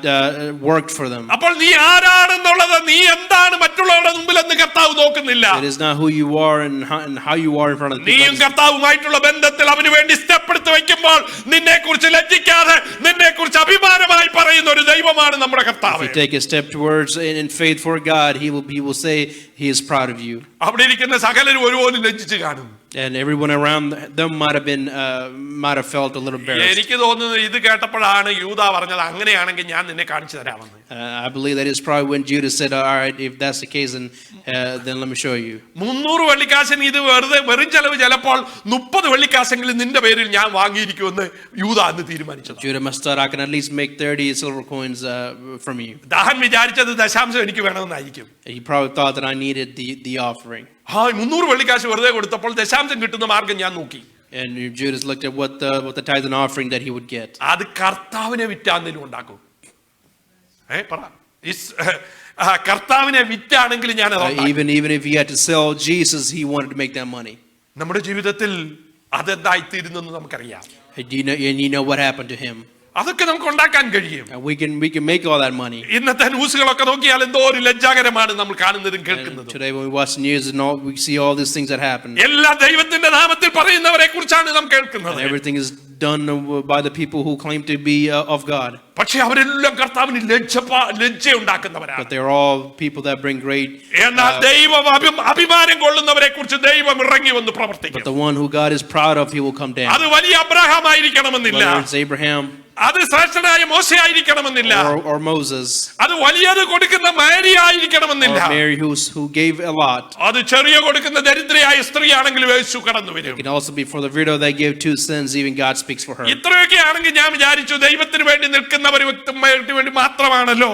worked for them. അപ്പോൾ നീ ആരാണെന്നുള്ളത്, നീ എന്താണ് മറ്റുള്ളവരുടെ മുമ്പിൽ എന്ന് കർത്താവ് നോക്കുന്നില്ല. It is not who you are and how you are in front of the people. നീയും കർത്താവുമായിട്ടുള്ള ബന്ധത്തിൽ അവന് വേണ്ടി സ്റ്റെപ്പ് എടുത്ത് വെക്കുമ്പോൾ നിന്നെ കുറിച്ച് ലജ്ജിക്കാതെ, നിന്നെ കുറിച്ച് അഭിമാനമായി പറയുന്ന ഒരു ദൈവമാണ് നമ്മുടെ കർത്താവ്. If you take a step towards in faith for God, he will say he is proud of you. അവിടെ ഇരിക്കുന്ന സകലരും ഒരുപോലെ ലജ്ജിച്ച് കാണും. And everyone around them might have felt a little embarrassed. എനിക്ക് തോന്നുന്നത് ഇത് കേട്ടപ്പോഴാണ് യൂദ പറഞ്ഞത്, അങ്ങനെയാണെങ്കിൽ ഞാൻ നിന്നെ കാണിച്ചു തരാമെന്ന്. I believe that is probably when Judas said, all right, if that's the case, then let me show you. 300 വെള്ളിക്കാശിന് ഇത് വെറും ചെലവ്, ചിലപ്പോൾ 30 വെള്ളിക്കാശെങ്കിലും നിന്റെ പേരിൽ ഞാൻ വാങ്ങിയിരിക്കുമെന്ന് യൂദ അന്ന് തീരുമാനിച്ചത്. Judah must thought, I can at least make 30 silver coins from you. ദാഹൻ വിചാരിച്ചത് ദശാംശം എനിക്ക് വേണമെന്നായിരിക്കും. He probably thought that I needed the offering. 300 വെള്ളിക്കാശ് വെറുതെ കൊടുത്തപ്പോൾ ദശാംശം കിട്ടുന്ന മാർഗം ഞാൻ നോക്കി. And Judas looked at what the tithe and offering that he would get. അത് കർത്താവിനെ വിറ്റാന്നതിനും ഉണ്ടാക്കും. പറ, കർത്താവിനെ വിറ്റാണെങ്കിൽ ഞാൻ even if he had to sell Jesus, he wanted to make that money. നമ്മുടെ ജീവിതത്തിൽ അതെന്തായിത്തീരുന്നെന്ന് നമുക്കറിയാം. And you know what happened to him. അതൊക്കെ നമുക്ക് ഉണ്ടാക്കാൻ കഴിയും. And we can make all that money. ഇന്നത്തെ ന്യൂസുകളൊക്കെ നോക്കിയാൽ എന്തോ ഒരു ലജ്ജാകരമാണ് നമ്മൾ കാണുന്നതും And കേൾക്കുന്നതും. today when we watch the news and all, we see all these things that happen. എല്ലാ ദൈവത്തിന്റെ നാമത്തിൽ പറയുന്നവരെ കുറിച്ചാണ് നാം കേൾക്കുന്നത്. And everything is done by the people who claim to be of God. പക്ഷെ അവരെല്ലാം കർത്താവിന് ലജ്ജ ഉണ്ടാക്കുന്നവരാണ്. But they're all people that bring great. എന്നാൽ ദൈവം അഭിമാനം കൊള്ളുന്നവരെ കുറിച്ച് ദൈവം ഇറങ്ങി വന്ന് But പ്രവർത്തിക്കും. the one who God is proud of, he will come down. അത് വലിയ അബ്രഹാം ആയിരിക്കണമെന്നില്ല, Whether it's Abraham അത് ശ്രേഷ്ഠനായ മോശ ആയിരിക്കണമെന്നില്ല, or Moses അത് വലിയത് കൊടുക്കുന്ന മേരി ആയിരിക്കണമെന്നില്ല, or Mary who gave a lot. അത് ചെറിയ കൊടുക്കുന്ന ദരിദ്രയായ സ്ത്രീ ആണെങ്കിലും യേശു കടന്നു വരും. It can also be for the widow that gave 2 cents, even God speaks for her. ഇത്രയൊക്കെ ആണെങ്കിൽ ഞാൻ വിചാരിച്ചു ദൈവത്തിന് വേണ്ടി നിൽക്കുന്നവർ വേണ്ടി മാത്രമാണല്ലോ,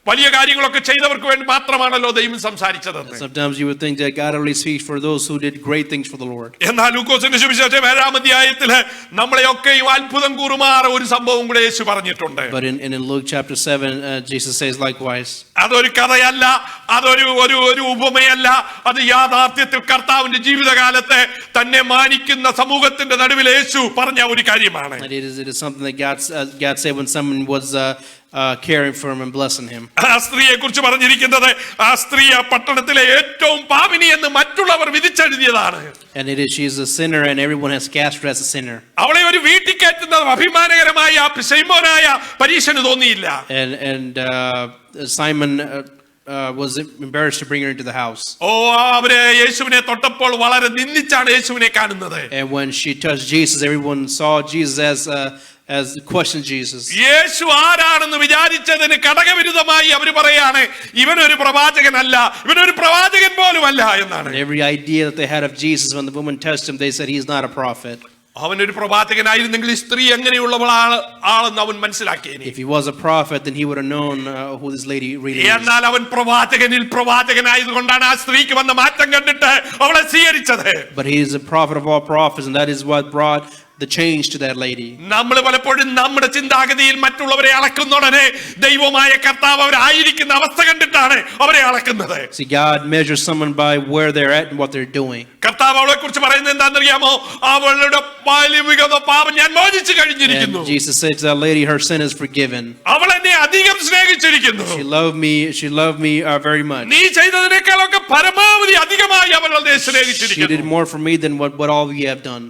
വലിയ കാര്യങ്ങളൊക്കെ ചെയ്തവർക്ക് വേണ്ടി മാത്രമാണല്ലോ ദൈവം സംസാരിച്ചതെന്ന്. Sometimes you would think that God only speaks for those who did great things for the Lord. എന്നാൽ ലൂക്കോസിന്റെ സുവിശേഷം 7-ാം അധ്യായത്തില് നമ്മളെയൊക്കെയും അത്ഭുതം കൂറുമാറ ഒരു സംഭവം കൂടെ യേശു പറഞ്ഞിട്ടുണ്ട്. But in Luke chapter 7, Jesus says likewise. അതൊരു കഥയല്ല, അതൊരു ഉപമയല്ല, അത് യാഥാർത്ഥ്യത്തിൽ കർത്താവിന്റെ ജീവിതകാലത്തെ തന്നെ മാനിക്കുന്ന സമൂഹത്തിന്റെ നടുവിൽ യേശു പറഞ്ഞ ഒരു കാര്യമാണ്. It is something that God said when someone was caring for him and blessing him. ആ സ്ത്രീയെ കുറിച്ച് പറഞ്ഞിരിക്കുന്നത് ആ സ്ത്രീ ആ പട്ടണത്തിലെ ഏറ്റവും പാപിനി എന്ന് മറ്റുള്ളവർ വിധിച്ചെഴുതിയതാണ്. And she is a sinner and everyone has cast her as a sinner. അവളെ ഒരു വീട്ടിൽ കയറ്റുന്ന അഭിമാനകരമായ ശൈമോനായ പരീക്ഷന് തോന്നിയില്ല. And Simon was embarrassed to bring her into the house. അവരെ യേശുവിനെ തൊട്ടപ്പോൾ വളരെ നിന്ദിച്ചാണ് യേശുവിനെ കാണുന്നത്. And when she touched Jesus, everyone saw Jesus as questioned Jesus. യേശു ആരാണെന്ന് വിചാരിച്ചതിന് കടകവിരുദ്ധമായി അവർ പറയാണ് ഇവനൊരു പ്രവാചകനല്ല, ഇവനൊരു പ്രവാചകൻ പോലുമല്ല എന്നാണ്. And every idea that they had of Jesus, when the woman touched him, they said he's not a prophet. അവനൊരു പ്രവാചകനായിരുന്നെങ്കിൽ ഈ സ്ത്രീ എങ്ങനെയുള്ളവളാണെന്ന് അവൻ മനസ്സിലാക്കിയേനെ. If he was a prophet, then he would have known who this lady really is. എന്നാൽ അവൻ പ്രവാചകനായതുകൊണ്ടാണ് ആ സ്ത്രീക്ക് വന്ന മാറ്റം കണ്ടിട്ട് അവളെ സ്വീകരിച്ചത്. But he is a prophet of all prophets, and that is what brought the change to that lady. നമ്മൾ പലപ്പോഴും നമ്മുടെ ചിന്താഗതിയിൽ മറ്റുള്ളവരെ അളക്കുന്നോടനെ ദൈവമായ കർത്താവ് അവരായിരിക്കുന്ന അവസ്ഥ കണ്ടിട്ടാണ് അവരെ അളക്കുന്നത്. See, God measures someone by where they're at and what they're doing. കർത്താവ് അവളെ കുറിച്ച് പറയുന്നത് എന്താണെന്നറിയാമോ? അവളുടെ പാപം ഞാൻ മോചിച്ചു കഴിഞ്ഞിരിക്കുന്നു. And Jesus said to that lady, her sin is forgiven. അവൾ എന്നെ അധികം സ്നേഹിച്ചിരിക്കുന്നു. She loved me very much. നീ ചെയ്തതിനേക്കാളൊക്കെ പരമാവധി അധികമായി അവൾ എന്നെ സ്നേഹിച്ചിരിക്കുന്നു. She did more for me than what all we have done.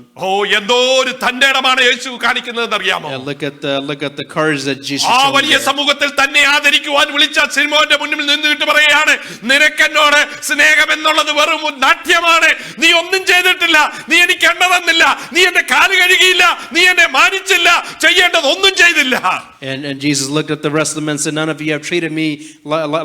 എന്തോ ഒരു തന്റെ ഇടമാണ് യേശു കാണിക്കുന്നത് അറിയാമോ? Look at the courage that Jesus ആ showed. വലിയ സമൂഹത്തിൽ തന്നെ ആദരിക്കുവാൻ വിളിച്ച സിമോന്റെ മുന്നിൽ നിന്നിട്ട് പറയാണ്, നിനക്കെന്നോട് സ്നേഹം എന്നുള്ളത് വെറും നാട്യമാണ്, നീ ഒന്നും ചെയ്തിട്ടില്ല, നീ എനിക്ക് എണ്ണ തന്നില്ല, നീ എന്റെ കാല് കഴുകിയില്ല, നീ എന്നെ മാനിച്ചില്ല, ചെയ്യേണ്ടത് ഒന്നും ചെയ്തില്ല. And Jesus looked at the rest of them and said, none of you have treated me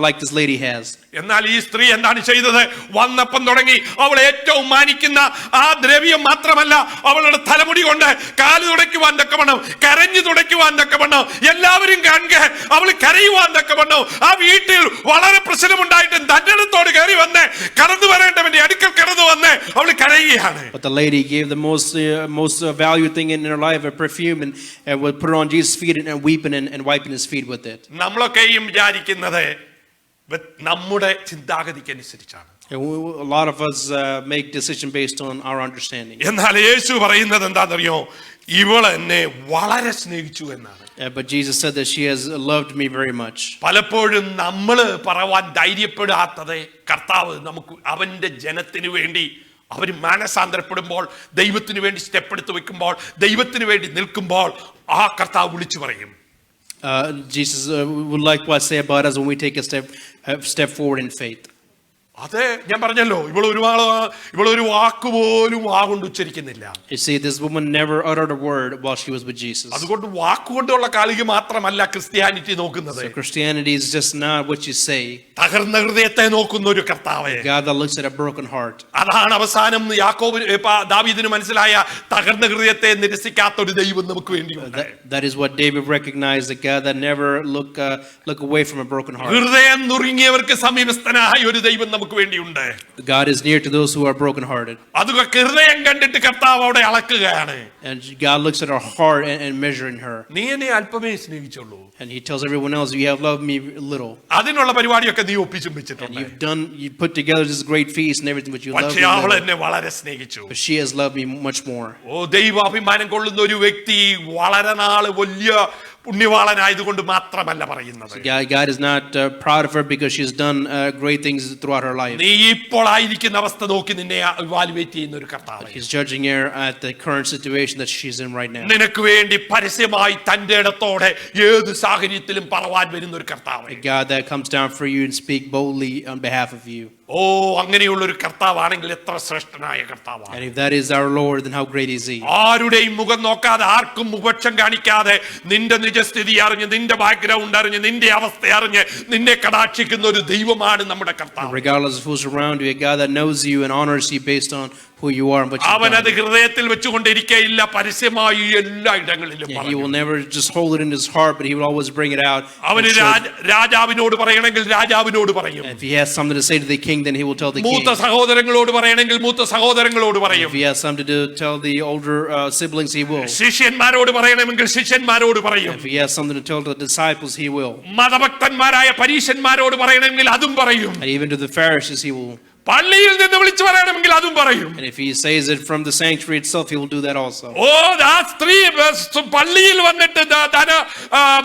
like this lady has. എന്നാൽ ഈ സ്ത്രീ എന്താണ് ചെയ്തത്? വന്നപ്പം തുടങ്ങി അവൾ ഏറ്റവും മാനിക്കുന്ന ആ ദ്രവ്യം മാത്രമല്ല, അവളുടെ തലമുടി കൊണ്ട് കാല് തുടയ്ക്കുവാൻ തക്കവണ്ണം, കരഞ്ഞു തുടയ്ക്കുവാൻ തക്കവണ്ണം, എല്ലാവരും കാണുക അവൾ കരയുവാൻ തക്കവണ്ണം, ആ വീട്ടിൽ വളരെ പ്രശ്നമുണ്ടായിട്ട് തന്റെ അടുത്തോട് കയറി വന്ന് കടന്നു വരേണ്ടവന്റെ അടുക്കൽ കടന്നു വന്ന് അവൾ കരയുകയാണ്. But the lady gave the most valued thing in her life, a perfume, and would put it on Jesus' feet and weeping and wiping his feet with it. നമ്മളൊക്കെയും വിചാരിക്കുന്നത് നമ്മുടെ ചിന്താഗതിക്ക് അനുസരിച്ചാണ്. A lot of us make decisions based on our understanding. എന്നാൽ യേശു പറയുന്നത് എന്താണെന്നറിയോ? ഇവൾ എന്നെ വളരെ സ്നേഹിച്ചു എന്നാണ്. But Jesus said that she has loved me very much. പലപ്പോഴും നമ്മള് പറവാൻ ധൈര്യപ്പെടാത്തത് കർത്താവ് നമുക്ക് അവന്റെ ജനത്തിന് വേണ്ടി അവർ മാനസാന്തരപ്പെടുമ്പോൾ, ദൈവത്തിന് വേണ്ടി സ്റ്റെപ്പ് എടുത്ത് വെക്കുമ്പോൾ, ദൈവത്തിന് വേണ്ടി നിൽക്കുമ്പോൾ ആ കർത്താവ് വിളിച്ചു പറയും. Jesus would likewise say about us when we take a step forward in faith. അതെ, ഞാൻ പറഞ്ഞല്ലോ, ഇവളൊരു വാക്കുപോലും വാഗൊണ്ട് ഉച്ചരിക്കുന്നില്ല. You see, this woman never uttered a word while she was with Jesus. അതുകൊണ്ട് വാക്കുകൊണ്ടുള്ള കാലിക മാത്രമല്ല ക്രിസ്ത്യാനിറ്റി നോക്കുന്നത്. So Christianity is just not what you say. തകർന്ന ഹൃദയത്തെ നോക്കുന്ന ഒരു കർത്താവേ, God that looks at a broken heart. അതാണ് അവസാനം ദാവീദിന് മനസ്സിലായ തകർന്ന ഹൃദയത്തെ നിരസിക്കാത്ത ഒരു ദൈവം നമുക്ക് വേണ്ടിയുണ്ട്. That is what David recognized, the God that never look away from a broken heart. ഹൃദയം നുറുങ്ങിയവർക്ക് സമീപസ്ഥനായ ഒരു ദൈവം നമുക്ക് വേണ്ടിയുണ്ട്. God is near to those who are brokenhearted. അതൊക്കെ ഹൃദയം കണ്ടിട്ട് കർത്താവ് അവിടെ അളക്കുകയാണ്. And God looks at our heart and measuring her. നീ എന്നെ അല്പമേ സ്നേഹിച്ചുള്ളൂ. And he tells everyone else, you have loved me little. അതിനുള്ള പരിപാടിയൊക്കെ നീ ഒപ്പിച്ചും വെച്ചിട്ടുണ്ട്. You put together this great feast and everything, but you love me പക്ഷേ അവൾ little. എന്നെ വളരെ സ്നേഹിച്ചു. But she has loved me much more. ഓ, ദൈവാഭിമാനം കൊള്ളുന്ന ഒരു വ്യക്തി വളരെ നാള് വലിയ പുണ്യവാളനായതുകൊണ്ട് മാത്രമല്ല പറയുന്നത്. God is not proud of her because she's done great things throughout her life. നീ ഇപ്പോൾ ആയിരിക്കുന്ന അവസ്ഥ നോക്കി നിന്നെ ഇവാലുവേറ്റ് ചെയ്യുന്ന ഒരു കർത്താവ്. He's judging her at the current situation that she's in right now. നിനക്ക് വേണ്ടി പരസ്യമായി തന്റെ ഇടത്തോടെ ഏത് സാഹചര്യത്തിലും പറവാൻ വരുന്ന ഒരു കർത്താവ്. A God that comes down for you and speak boldly on behalf of you. ഓ, അങ്ങനെയുള്ള ഒരു കർത്താവാണെങ്കിൽ എത്ര ശ്രേഷ്ഠനായ കർത്താവാണ്. And if that is our Lord, then how great is he? ആരുടെയും മുഖം നോക്കാതെ, ആർക്കും മുഖപക്ഷം കാണിക്കാതെ, നിന്റെ നിജസ്ഥിതി അറിഞ്ഞ്, നിന്റെ ബാക്ക്ഗ്രൗണ്ട് അറിഞ്ഞ്, നിന്റെ അവസ്ഥ അറിഞ്ഞ് നിന്നെ കടാക്ഷിക്കുന്ന ഒരു ദൈവമാണ് നമ്മുടെ കർത്താവ്. Regardless of who's around you, a God that knows you and honors you based on who you are and what അവൻ you've അത് done. ഹൃദയത്തിൽ വെച്ചുകൊണ്ടിരിക്കയില്ല, പരസ്യമായി എല്ലാ ഇടങ്ങളിലും He പറയും. will never just hold it in his heart, but he will always bring it out. അവന് and show- രാജാവിനോട് പറയണമെങ്കിൽ രാജാവിനോട് പറയും. If he has something to say to the king, then he will tell the king. മൂത്ത സഹോദരങ്ങളോട് പറയണമെങ്കിൽ മൂത്ത സഹോദരങ്ങളോട് പറയും. If he has something to tell the older siblings, he will. ശിഷ്യന്മാരോട് പറയണമെങ്കിൽ ശിഷ്യന്മാരോട് പറയും. If he has something to tell the disciples, he will. മതഭക്തന്മാരായ പരീശന്മാരോട് പറയണമെങ്കിൽ അതും പറയും. And even to the Pharisees, he will. പള്ളിയിൽ നിന്ന് വിളിച്ചു പറയണമെങ്കിൽ അതും പറയും. And if he says it from the sanctuary itself, he will do that also. ഓ, ആ സ്ത്രീ പള്ളിയിൽ വന്നിട്ട്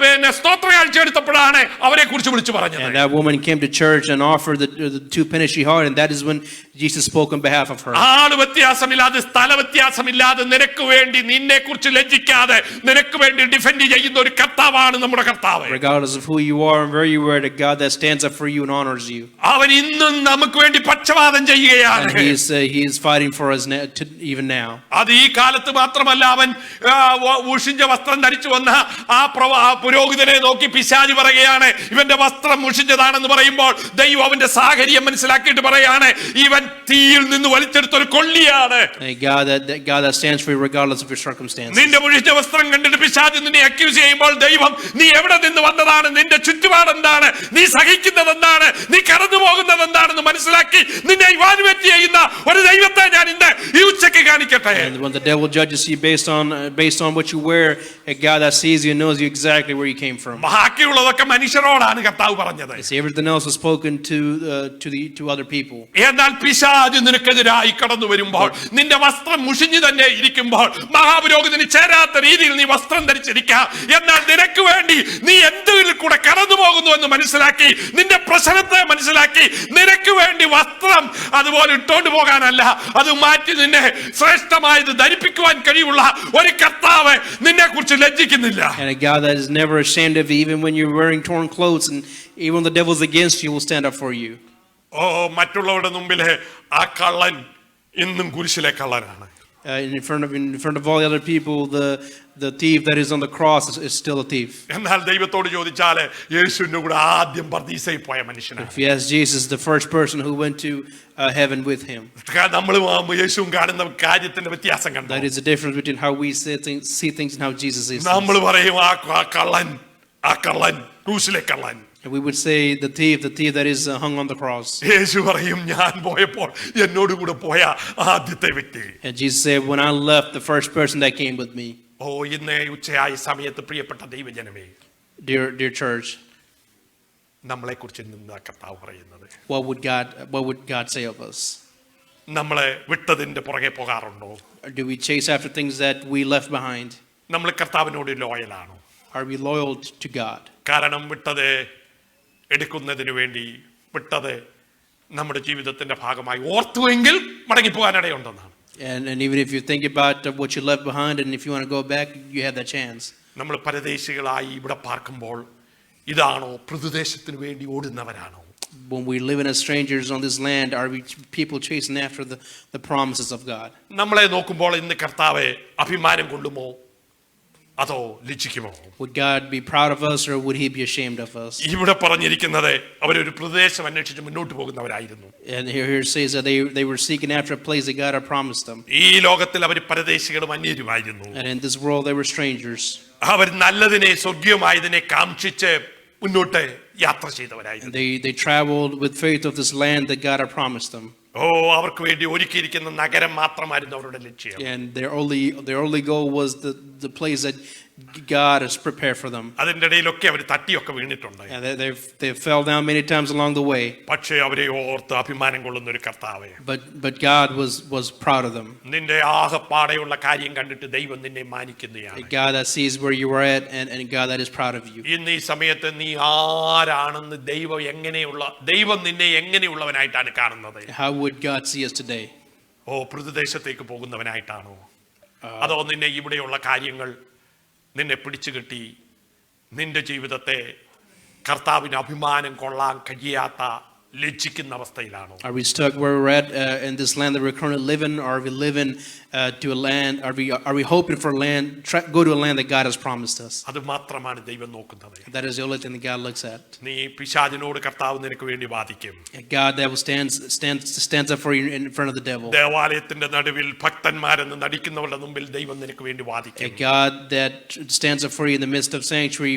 പിന്നെ സ്തോത്ര കാഴ്ച എടുത്തപ്പോഴാണ് അവരെ കുറിച്ച് വിളിച്ചു പറഞ്ഞത്. And that woman came to church and offered the 2 pennies she had, and that is when Jesus spoke on behalf of her. ആള് വ്യത്യാസമില്ലാതെ, സ്ഥല വ്യത്യാസമില്ലാതെ, നിനക്ക് വേണ്ടി, നിന്നെ കുറിച്ച് ലജ്ജിക്കാതെ നിനക്ക് വേണ്ടി ഡിഫെൻഡ് ചെയ്യുന്ന ഒരു കർത്താവാണ് നമ്മുടെ കർത്താവ്. Regardless of who you are and where you are, the God that stands up for you and honors you. അവൻ ഇന്നും നമുക്ക് വേണ്ടി പക്ഷപാതം ചെയ്യുകയാണ്. And he is fighting for us even now. അത് ഈ കാലത്ത് മാത്രമല്ല. അവൻ മുഷിഞ്ഞ വസ്ത്രം ധരിച്ചു വന്ന ആ പുരോഹിതനെ നോക്കി പിശാച് പറയുകയാണ്, ഇവന്റെ വസ്ത്രം മുഷിഞ്ഞതാണെന്ന് പറയുമ്പോൾ ദൈവം അവന്റെ സാഹചര്യം മനസ്സിലാക്കിയിട്ട് പറയാണ്, ഇവൻ തീയിൽ നിന്ന് വലിച്ചെടുത്ത ഒരു കൊള്ളിയാണ്. God that stands for you regardless of your circumstances. നിന്റെ മുഷിഞ്ഞ വസ്ത്രം കണ്ടിട്ട് പിശാച് നിന്നെ അക്യൂസ് ചെയ്യുമ്പോൾ ദൈവം, നീ എവിടെ നിന്ന് വന്നതാണ്, നിന്റെ ചുറ്റുപാട് എന്താണ്, നീ സഹിക്കുന്നത് എന്താണ്, നീ കടന്നു പോകുന്നത് എന്താണെന്ന് മനസ്സിലാക്കി നിന്നെ ഇവാലുവേറ്റ് ചെയ്യുന്ന ഒരു ദൈവത്തെ ഞാൻ ഇന്ന് ഈ ഉച്ചയ്ക്ക് കാണിക്കട്ടെ. And when the devil judges you based on what you wear, a God that sees you and knows you exactly where you came from. ബാക്കിയുള്ളതൊക്കെ മനുഷ്യരോടാണ് കർത്താവ് പറഞ്ഞത്. Everything else was spoken to other people. എന്നാൽ പിശാച് നിനക്കെതിരായി കടന്നു വരുമ്പോൾ, നിന്റെ വസ്ത്രം മുഷിഞ്ഞു തന്നെ ഇരിക്കുമ്പോൾ, മഹാപുരോഹിതന് ചേരാത്ത രീതിയിൽ നീ വസ്ത്രം ധരിച്ചിരിക്കാം, എന്നാൽ നിനക്ക് വേണ്ടി നീ എന്തിൽ കൂടെ കടന്നു പോകുന്നു എന്ന് മനസ്സിലാക്കി, നിന്റെ പ്രശ്നത്തെ മനസ്സിലാക്കി, നിനക്ക് വേണ്ടി വസ്ത്രം അതുപോലെ ഇട്ടോണ്ട് പോകാനല്ല, അത് മാറ്റി നിന്നെ ശ്രേഷ്ഠമായത് ധരിപ്പിക്കുവാൻ കഴിവുള്ള ഒരു കർത്താവ് നിന്നെ കുറിച്ച് ലജ്ജിക്കുന്നില്ല. And a God that is never ashamed of you, even when you're wearing torn clothes, and even when the devil's against you, will stand up for you. ഓ, മറ്റുള്ളവരുടെ മുമ്പിലെ ആ കള്ളൻ ഇന്നും കുരിശിലെ കള്ളനാണ്. In front of all the other people, the thief that is on the cross is still a thief. എന്നാൽ ദൈവത്തോട് ചോദിച്ചാല് യേശുവിന്റെ കൂടെ ആദ്യം പർദീസയിൽ പോയ മനുഷ്യനാണ്. If you ask Jesus, the first person who went to heaven with him. നമ്മളും യേശുവും കാണുന്ന കാര്യത്തിന്റെ വ്യത്യാസം കണ്ടു. That is the difference between how we see things and how Jesus sees things. നമ്മൾ പറയും ആ കള്ളൻ ക്രൂശിലെ കള്ളൻ. And we would say the thief that is hung on the cross. യേശു പറയും, ഞാൻ പോയപ്പോൾ എന്നോട് കൂടെ പോയ ആദ്യത്തെ വ്യക്തി. And Jesus said, when I left, the first person that came with me. ഓ, ഇന്ന് ഉച്ചയായ സമയത്ത് പ്രിയപ്പെട്ട ദൈവജനമേ, Dear church, നമ്മളെ കുറിച്ച് ഇന്ന് കർത്താവ് പറയുന്നത്, what would God say of us? നമ്മളെ വിട്ടതിന്റെ പുറകെ പോകാറുണ്ടോ? Do we chase after things that we left behind? നമ്മൾ കർത്താവിനോട് ലോയലാണോ? Are we loyal to God? കാരണം വിട്ടത് എടുക്കുന്നതിന് വേണ്ടി, വിട്ടത് നമ്മുടെ ജീവിതത്തിന്റെ ഭാഗമായി ഓർത്തുവെങ്കിൽ മടങ്ങിപ്പോകാനിടയുണ്ടെന്നാണ്. And even if you think about what you left behind, and if you want to go back, you have that chance. നമ്മൾ പരദേശികളായി ഇവിടെ പാർക്കുമ്പോൾ ഇതാണോ പ്രദേശത്തിന് വേണ്ടി ഓടുന്നവരാണോ? When we live in as strangers on this land, are we people chasing after the promises of God? നമ്മളെ നോക്കുമ്പോൾ ഇന്ന് കർത്താവ് അഭിമാനം കൊള്ളുമോ അതോ ലജ്ജിക്കുമോ? Would God be proud of us, or would he be ashamed of us? ഇവിടെ പറഞ്ഞിരിക്കുന്നത് അവരൊരു പ്രദേശം അന്വേഷിച്ച് മുന്നോട്ട് പോകുന്നവരായിരുന്നു. And here it says that they were seeking after a place that God had promised them. ഈ ലോകത്തിൽ അവർ പരദേശികളും അന്യരുമായിരുന്നു. And in this world they were strangers. അവർ നല്ലതിനെ, സ്വർഗീയമായതിനെ കാംക്ഷിച്ച് മുന്നോട്ട് യാത്ര ചെയ്തവരായിരുന്നു. And they traveled with faith of this land that God had promised them. അവർക്ക് വേണ്ടി ഒരുക്കിയിരിക്കുന്ന നഗരം മാത്രമായിരുന്നു അവരുടെ ലക്ഷ്യം. And their only goal was the place that God has prepared for them. അതിന്റെ ഇടയിലൊക്കെ അവർ തട്ടിയൊക്കെ വീണിട്ടുണ്ട്. And they fell down many times along the way. പക്ഷേ അവരെ ഓർത്ത് അഭിമാനം കൊള്ളുന്ന ഒരു കർത്താവേ. But God was proud of them. നിന്റെ ആകപ്പാടെയുള്ള കാര്യം കണ്ടിട്ട് ദൈവം നിന്നെ മാനിക്കുന്നതാണ്. A God that sees where you are at and God that is proud of you. ഇന്ന് ഈ സമയത്ത് നീ ആരാണെന്ന് ദൈവം നിന്നെ എങ്ങനെയുള്ളവനായിട്ടാണ് കാണുന്നത്? How would God see us today? പ്രദേശത്തേക്ക് പോകുന്നവനായിട്ടാണോ? അതോ നിന്നെ ഇവിടെയുള്ള കാര്യങ്ങൾ നിന്നെ പിടിച്ചു കെട്ടി നിന്റെ ജീവിതത്തെ കർത്താവിന് അഭിമാനം കൊള്ളാൻ കഴിയാത്ത ലജ്ജിക്കുന്ന അവസ്ഥയിലാണോ? Are we stuck where we're at in this land that we're currently living, or are we living to a land? Are we hoping for land? Go to a land that God has promised us. അത് മാത്രമാണ് ദൈവം നോക്കുന്നത്. That is the only thing that God looks at. നീ പിശാചിനോട് കർത്താവ് നിനക്ക് വേണ്ടി വാദിക്കും. A God that will stands up for you in front of the devil. ദേവാലയത്തിന്റെ നടുവിൽ ഭക്തന്മാരെന്ന് നടിക്കുന്നവരുടെ മുമ്പിൽ ദൈവം നിനക്ക് വേണ്ടി വാദിക്കും. A God that stands up for you in the midst of sanctuary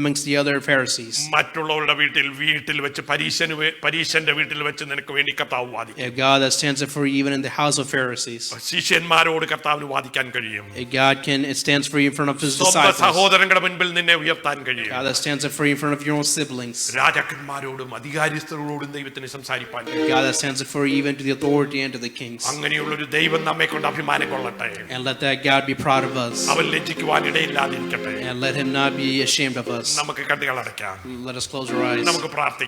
amongst the other Pharisees. മറ്റുള്ളവരുടെ വീട്ടിൽ വെച്ച് പരീശന്റെ വീട്ടിൽ വെച്ച് നിനക്ക് വേണ്ടി കർത്താവ് വാദിക്കും. A God that stands up for you even in the house of Pharisees. ശിഷ്യന്മാരോട് കർത്താവിന് വാദിക്കാൻ കഴിയും. A God stands for you in front of his disciples. സഹോദരങ്ങളുടെ മുൻപിൽ നിന്നെ ഉയർത്താൻ കഴിയും. God that stands up for you in front of your own siblings. രാജാക്കന്മാരോടും അധികാരിസ്ഥരോടും ദൈവത്തിന് സംസാരിപ്പാൻ കഴിയും. God that stands up for you even to the authority and to the kings. അങ്ങനെയുള്ള ഒരു ദൈവം നമ്മെ കൊണ്ട് അഭിമാനം കൊള്ളട്ടെ. And let that God be proud of us. അവൻ ലജ്ജിക്കുവാൻ ഇടയില്ലാതിരിക്കട്ടെ. And let him not be ashamed of us. നമുക്ക് കണ്ണുകൾ അടയ്ക്കാം. Let us close our eyes. നമുക്ക് പ്രാർത്ഥിക്കാം.